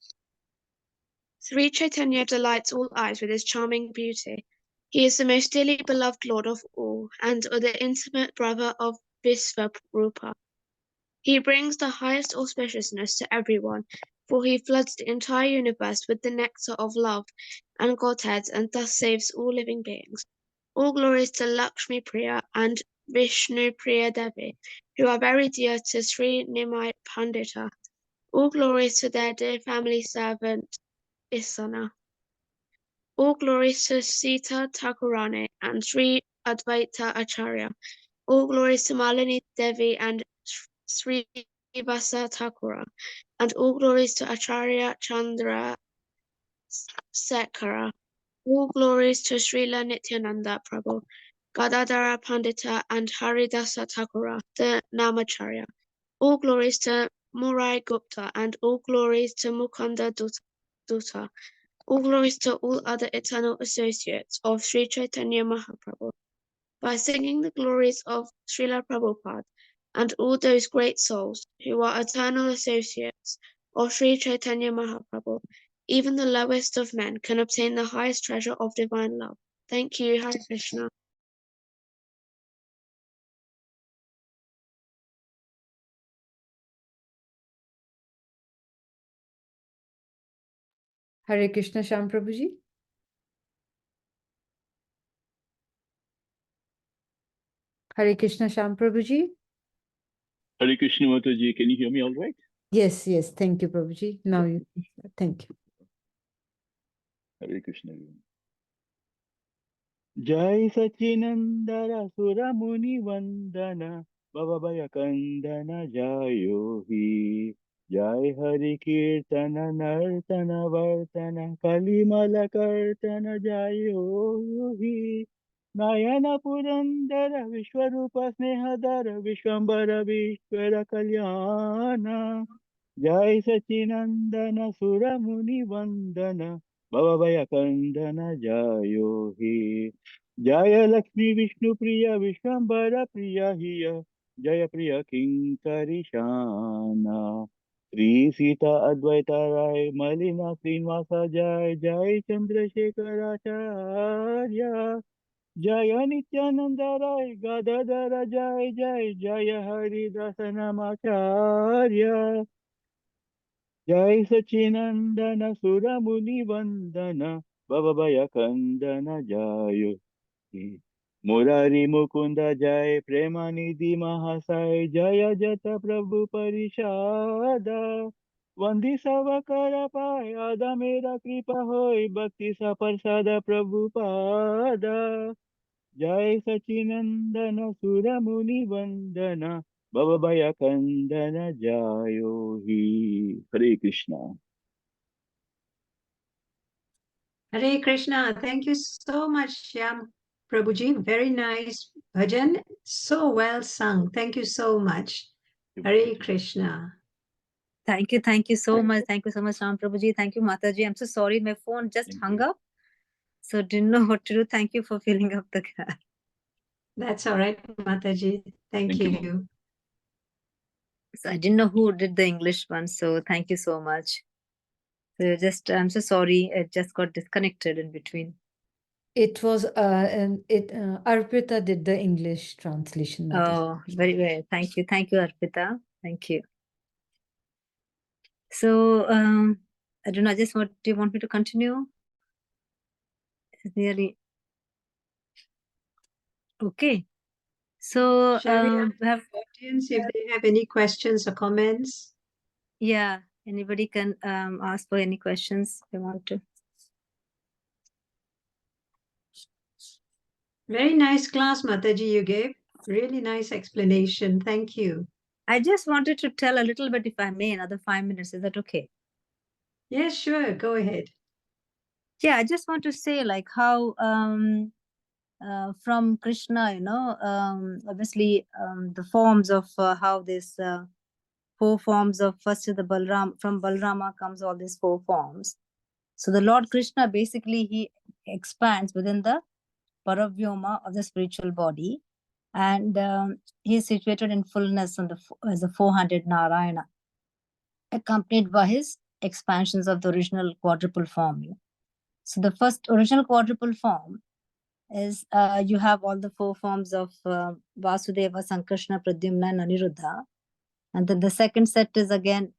Sri Chaitanya delights all eyes with his charming beauty. He is the most dearly beloved Lord of all, and the intimate brother of Visvarupa. He brings the highest auspiciousness to everyone, for he floods the entire universe with the nectar of love and Godhead, and thus saves all living beings. All glories to Lakshmi Priya and Vishnu Priya Devi, who are very dear to Sri Nimai Pandita. All glories to their dear family servant Isana. All glories to Sita Thakurani and Sri Advaita Acharya. All glories to Malini Devi and Sri Vasa Thakura. And all glories to Acharya Chandra Sekhara. All glories to Srila Nityananda Prabhu, Gadadhara Pandita and Haridasa Thakura, the Namacharya. All glories to Murai Gupta and all glories to Mukunda Dutta. All glories to all other eternal associates of Sri Chaitanya Mahaprabhu. By singing the glories of Srila Prabhupada and all those great souls who are eternal associates of Sri Chaitanya Mahaprabhu, even the lowest of men can obtain the highest treasure of divine love. Thank you, Hare Krishna. Hare Krishna, Sham Prabhuji. Hare Krishna, Sham Prabhuji. Hare Krishna Mataji, can you hear me all right? Yes, yes. Thank you, Prabhuji. Now you. Thank you. Hare Krishna. Jai Sachinandara Sura Muni Vandana Baba Baya Kandana Jayohi Jai Hari Kirtana Nartana Vartana Kalimala Kartana Jayohi Nayana Purandara Vishwarupa Snehadara Vishwambara Vishwara Kalyana Jai Sachinandana Sura Muni Vandana Baba Baya Kandana Jayohi Jaya Lakshmi Vishnu Priya Vishwambara Priya Hiya Jaya Priya Kinkari Shana Sri Sita Advaita Rai Malina Srinivasa Jai Jai Chandrasekhara Acharya Jaya Nityananda Rai Gadadara Jai Jai Jaya Haridasa Namacharya Jai Sachinandana Suramuni Vandana Baba Baya Kandana Jayo Murari Mukunda Jai Premanidhi Mahasai Jaya Jata Prabhu Parishada Vandi Savakara Pai Ada Mera Kripa Hoi Bhakti Sa Parsada Prabhu Pada Jai Sachinandana Suramuni Vandana Baba Baya Kandana Jayohi Hare Krishna. Hare Krishna. Thank you so much, Shyam Prabhuji. Very nice bhajan. So well sung. Thank you so much. Hare Krishna. Thank you so much. Thank you so much, Ram Prabhuji. Thank you, Mataji. I'm so sorry, my phone just Thank hung you. up, so didn't know what to do. Thank you for filling up the gap. That's all right, Mataji. Thank Thank you, you. Mom. So I didn't know who did the English one, so thank you so much. So I'm so sorry, it just got disconnected in between. It was Arpita did the English translation, Mataji. Oh, very well. Thank you, Arpita. Thank you. So I don't know. I just do you want me to continue? It's nearly okay. So Shall we we ask have the audience if they have any questions or comments? yeah. Anybody can ask for any questions they want to. Very nice class, Mataji, you gave. Really nice explanation. Thank you. I just wanted to tell a little bit, if I may, another 5 minutes. Is that okay? Yes, sure. Go ahead. Yeah, I just want to say like how from Krishna, obviously the forms of how this 4 forms of first is the Balram, from Balrama comes all these 4 forms. So the Lord Krishna basically he expands within the Paravyoma of the spiritual body, and he is situated in fullness on as the 400 Narayana, accompanied by his expansions of the original quadruple form. So the first original quadruple form is you have all the 4 forms of Vasudeva, Sankrishna, Pradyumna, and Aniruddha. And then the second set is again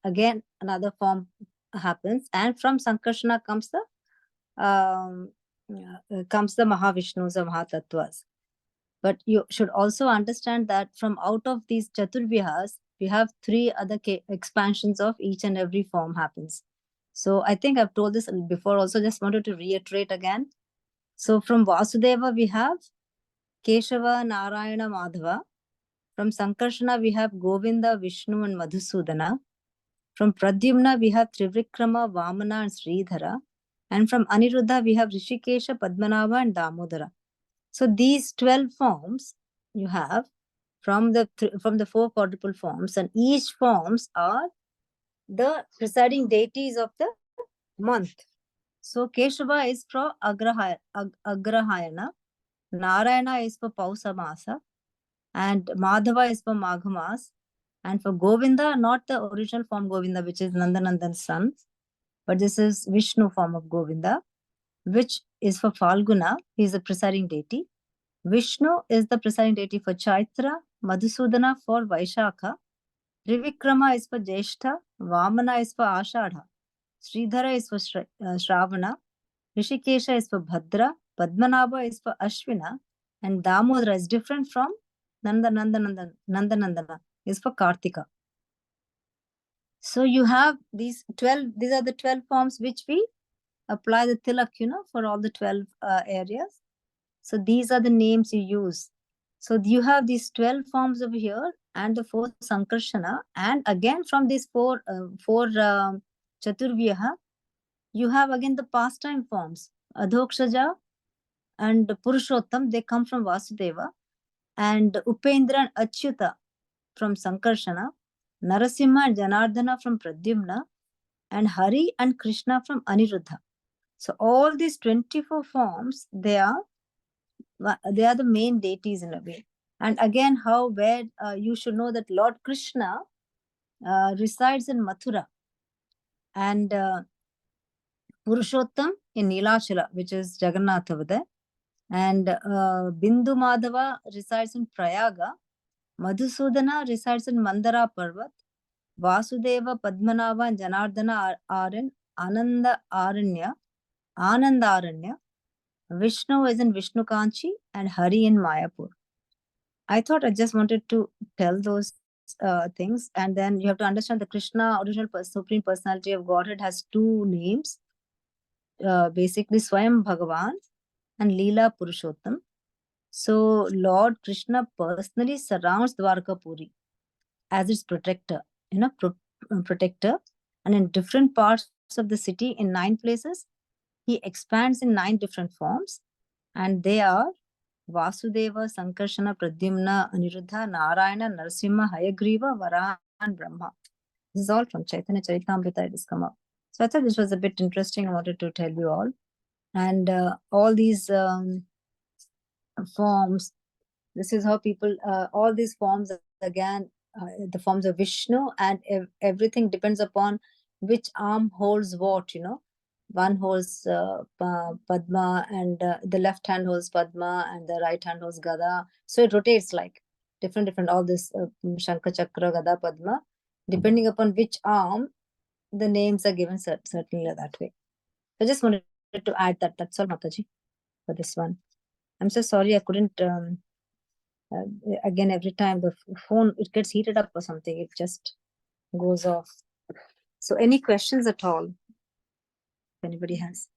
another form happens, and from Sankrishna comes the Mahavishnus or Mahatattva's. But you should also understand that from out of these Chaturvyahas, we have 3 other expansions of each and every form happens. So I think I've told this before also, just wanted to reiterate again. So from Vasudeva, we have Keshava, Narayana, Madhava. From Sankarshana, we have Govinda, Vishnu, and Madhusudana. From Pradyumna, we have Trivikrama, Vamana, and Sridhara. And from Aniruddha, we have Rishikesha, Padmanabha, and Damodara. So these 12 forms you have from the 4 quadruple forms, and each forms are the presiding deities of the month. So Keshava is for Agrahayana, Narayana is for Pausamasa, and Madhava is for Maghamas, and for Govinda, not the original form Govinda, which is Nandanandan's son, but this is Vishnu form of Govinda, which is for Falguna. He is the presiding deity. Vishnu is the presiding deity for Chaitra, Madhusudana for Vaishakha, Trivikrama is for Jeshta, Vamana is for Ashadha, Sridhara is for Shravana, Rishikesha is for Bhadra, Padmanabha is for Ashwina, and Damodara is different from Nandanandana is for Kartika. So you have these are the 12 forms which we apply the tilak, for all the 12 areas. So these are the names you use. So you have these 12 forms over here and the 4 Sankarshana, and again from these 4 Chaturvyaha, you have again the pastime forms. Adhokshaja and Purushottam, they come from Vasudeva, and Upendra and Achyuta from Sankarshana, Narasimha and Janardhana from Pradyumna, and Hari and Krishna from Aniruddha. So all these 24 forms, they are the main deities in a way. And again, where you should know that Lord Krishna resides in Mathura, and Purushottam in Nilachala, which is Jagannath over there, and Bindu Madhava resides in Prayaga, Madhusudana resides in Mandara Parvat, Vasudeva, Padmanabha, and Janardhana are in Anandaranya, Vishnu is in Vishnu Kanchi, and Hari in Mayapur. I thought I just wanted to tell those things, and then you have to understand the Krishna, original Supreme Personality of Godhead, has 2 names, basically Swayam Bhagavan and Leela Purushottam. So Lord Krishna personally surrounds Dwarkapuri as its protector, protector, and in different parts of the city, in 9 places, he expands in 9 different forms, and they are Vasudeva, Sankarshana, Pradyumna, Aniruddha, Narayana, Narasimha, Hayagriva, Varaha, and Brahma. This is all from Chaitanya Charitamrita. It has come up. So I thought this was a bit interesting. I wanted to tell you all. And all these forms, this is how people, all these forms, again, the forms of Vishnu, and everything depends upon which arm holds what, you know. One holds Padma, and the left hand holds Padma, and the right hand holds Gada. So it rotates like different, all this Shankha, Chakra, Gada, Padma. Depending upon which arm, the names are given certainly that way. I just wanted to add that. That's all, Mataji, for this one. I'm so sorry I couldn't. Again, every time the phone, it gets heated up or something, it just goes off. So any questions at all, if anybody has?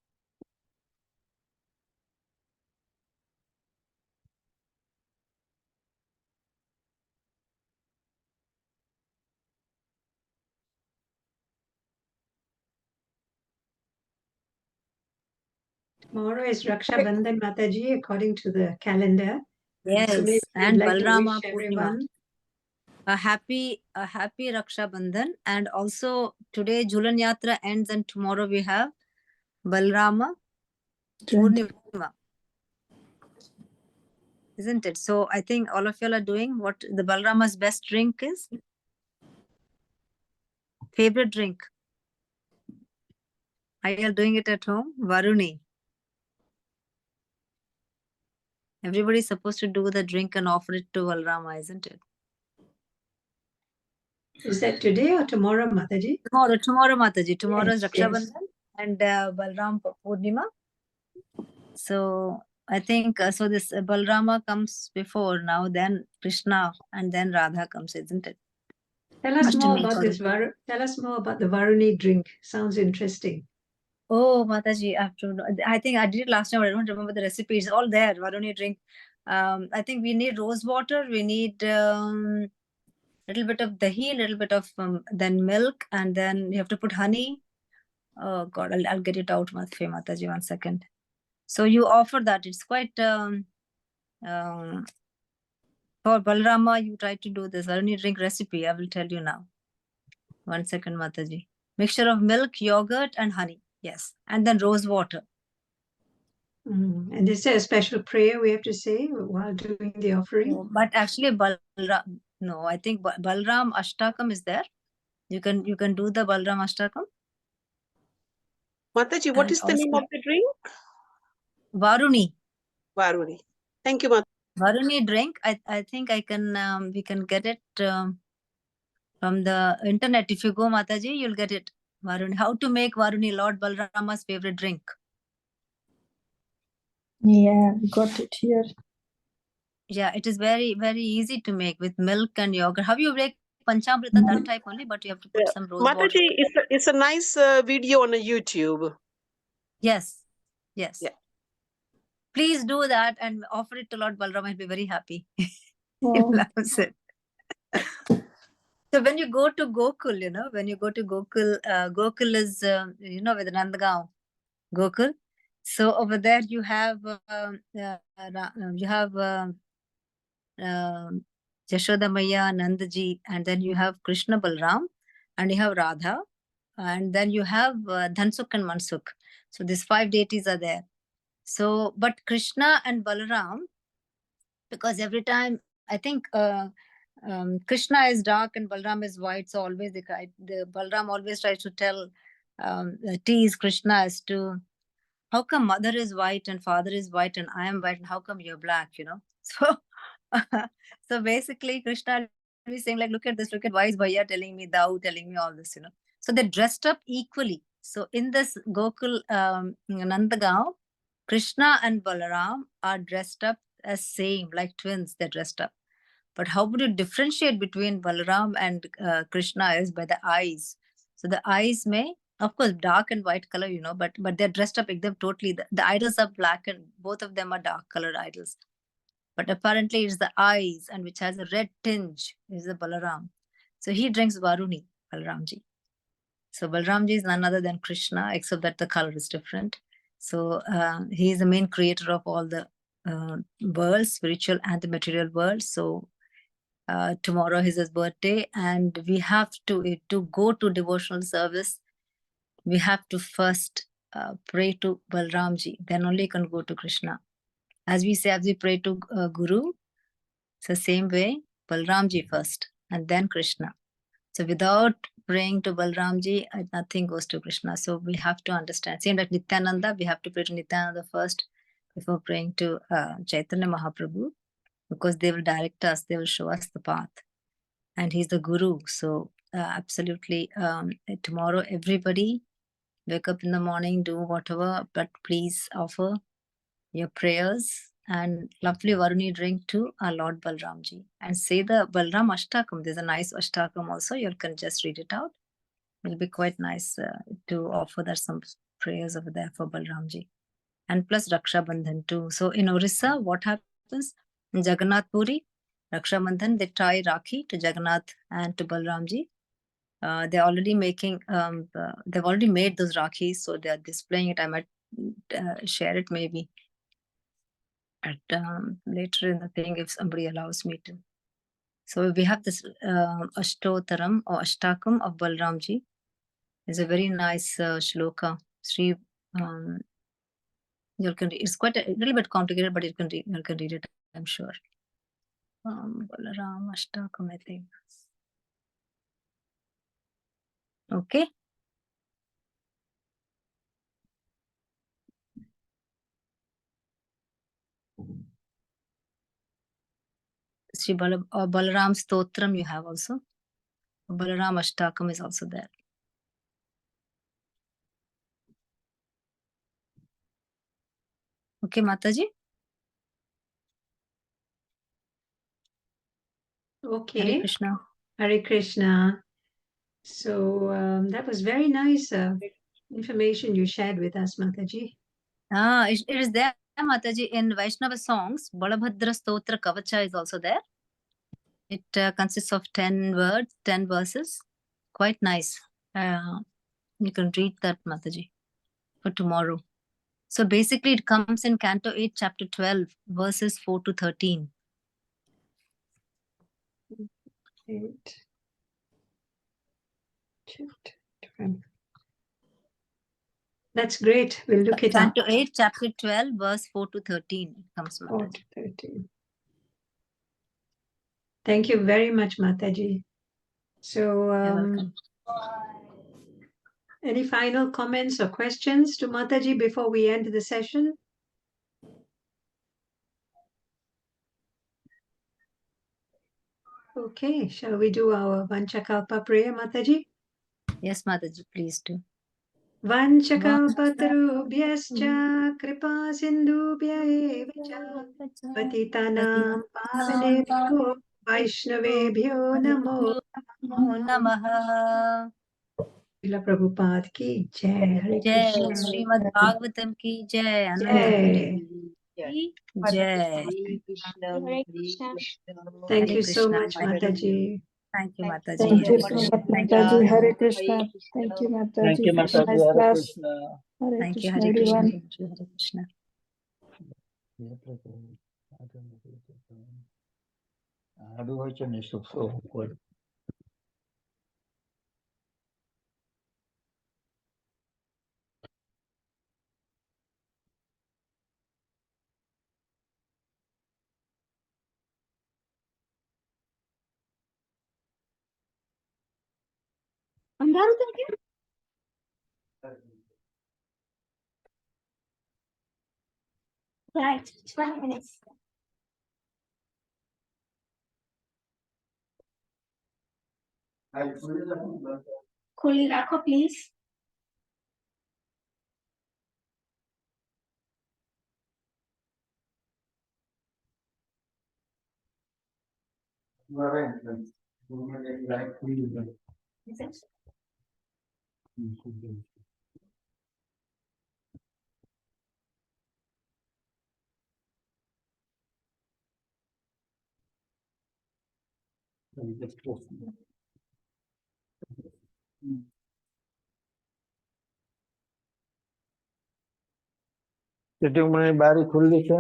Tomorrow is Raksha Bandhan, Mataji, according to the calendar. Yes, So maybe and I'd like to Balrama wish Purnima. everyone A happy Raksha Bandhan. And also today Julan Yatra ends, and tomorrow we have Balrama Purnima, isn't it? So I think all of y'all are doing what the Balrama's best drink is. Favorite drink. Are you all doing it at home? Varuni. Everybody's supposed to do the drink and offer it to Balrama, isn't it? Is that today or tomorrow, Mataji? Tomorrow, Mataji. Tomorrow is Yes, Raksha yes. Bandhan and Balram Purnima. So I think so. This Balrama comes before now, then Krishna, and then Radha comes, isn't it? Tell us more Ashtami, about sorry. this. Tell us more about the Varuni drink. Sounds interesting. Oh, Mataji, I have to know. I think I did it last time, but I don't remember the recipe. It's all there. Varuni drink. I think we need rose water. We need little bit of dahi, little bit of then milk, and then you have to put honey. Oh God, I'll get it out, Mataji, 1 second. So you offer that. It's quite for Balrama, you try to do this. Varuni drink recipe. I will tell you now. 1 second, Mataji. Mixture of milk, yogurt, and honey. Yes, and then rose water. And is there a special prayer we have to say while doing the offering? Oh, but actually, no, I think Balram Ashtakam is there. You can do the Balram Ashtakam. Mataji, what is the name of the drink? Varuni. Varuni. Thank you, Mataji. Varuni drink. I think I can we can get it from the internet. If you go, Mataji, you'll get it. Varuni. How to make Varuni, Lord Balrama's favorite drink. Yeah, got it here. Yeah, it is very, very easy to make with milk and yogurt. How you make Panchamrita, that type only, but you have to put some rose water. Mataji, it's a nice video on YouTube. Yes. Yeah. Please do that and offer it to Lord Balram. He'll be very happy. Oh. He loves it. So when you go to Gokul, Gokul is, with Nandagaon, Gokul. So over there you have Yashoda Maya, Nandaji, and then you have Krishna Balram, and you have Radha, and then you have Dhansukh and Mansukh. So these 5 deities are there. So, but Krishna and Balaram, because every time I think Krishna is dark and Balaram is white, so always the Balaram always tries to tell tease Krishna as to how come mother is white and father is white and I am white, and how come you're black, So so basically Krishna will be saying, like, look at this, look at why is Bhaiya telling me, thou telling me all this, So they're dressed up equally. So in this Gokul Nandagaon, Krishna and Balaram are dressed up as same, like twins, they're dressed up. But how would you differentiate between Balaram and Krishna is by the eyes. So the eyes may, of course, dark and white color, but they're dressed up them totally. The idols are black and both of them are dark colored idols. But apparently it's the eyes, and which has a red tinge, is the Balaram. So he drinks Varuni, Balaramji. So Balaramji is none other than Krishna, except that the color is different. So he is the main creator of all the world, spiritual and the material world. So tomorrow is his birthday, and we have to go to devotional service. We have to first pray to Balramji, then only you can go to Krishna. As we say, as we pray to Guru, it's the same way, Balramji first and then Krishna. So without praying to Balramji, nothing goes to Krishna. So we have to understand. Same like Nityananda, we have to pray to Nityananda first before praying to Chaitanya Mahaprabhu, because they will direct us, they will show us the path. And he's the Guru. So absolutely, tomorrow everybody wake up in the morning, do whatever, but please offer your prayers and lovely Varuni drink to our Lord Balramji. And say the Balram Ashtakam. There's a nice Ashtakam also. You can just read it out. It'll be quite nice to offer that some prayers over there for Balramji. And plus Raksha Bandhan too. So in Orissa, what happens? In Jagannath Puri, Raksha Bandhan, they tie Rakhi to Jagannath and to Balramji. They're already making, they've already made those Rakhis, so they're displaying it. I might share it maybe at later in the thing if somebody allows me to. So we have this Ashtotaram or Ashtakam of Balramji. It's a very nice shloka. Sri, you can read. It's quite a little bit complicated, but you can read it, I'm sure. Balaram Ashtakam, I think. Okay. Sri Balaram Stotram you have also. Balaram Ashtakam is also there. Okay, Mataji. Okay. Hare Krishna. Hare Krishna. So that was very nice information you shared with us, Mataji. It is there, Mataji, in Vaishnava songs. Balabhadra Stotra Kavacha is also there. It consists of 10 words, 10 verses. Quite nice. You can read that, Mataji, for tomorrow. So basically, it comes in Canto 8, Chapter 12, verses 4 to 13. 8. Chapter 12. That's great. We'll look it up. Canto 8, Chapter 12, verse 4 to 13. It comes, 4 Mataji. to 13. Thank you very much, Mataji. So, You're welcome. any final comments or questions to Mataji before we end the session? Okay, shall we do our Vanchakalpa prayer, Mataji? Yes, Mataji, please do. Vanchakalpatarubhyascha kripa sindhubhya eva cha patitanam pavanebhyo vaishnavebhyo namo Namaha. Srila Prabhupada ki jai. Hare Jai Krishna. Srimad Bhagavatam ki jai. Jai. Ki jai. Hare Krishna. Thank Hare you so Krishna, much, Mataji. Mataji. Thank you, Mataji. Thank you Hare so Krishna. much, Thank Mataji. you. Hare Krishna. Thank you, Thank you, Mataji, for Mataji. nice Hare class. Krishna. Hare Thank you, Krishna, Hare Krishna. everyone. Thank you, Hare Krishna. How do I change this? So good. Right, 12 minutes. Kholi rakho, please. Sitting my bari khulli છે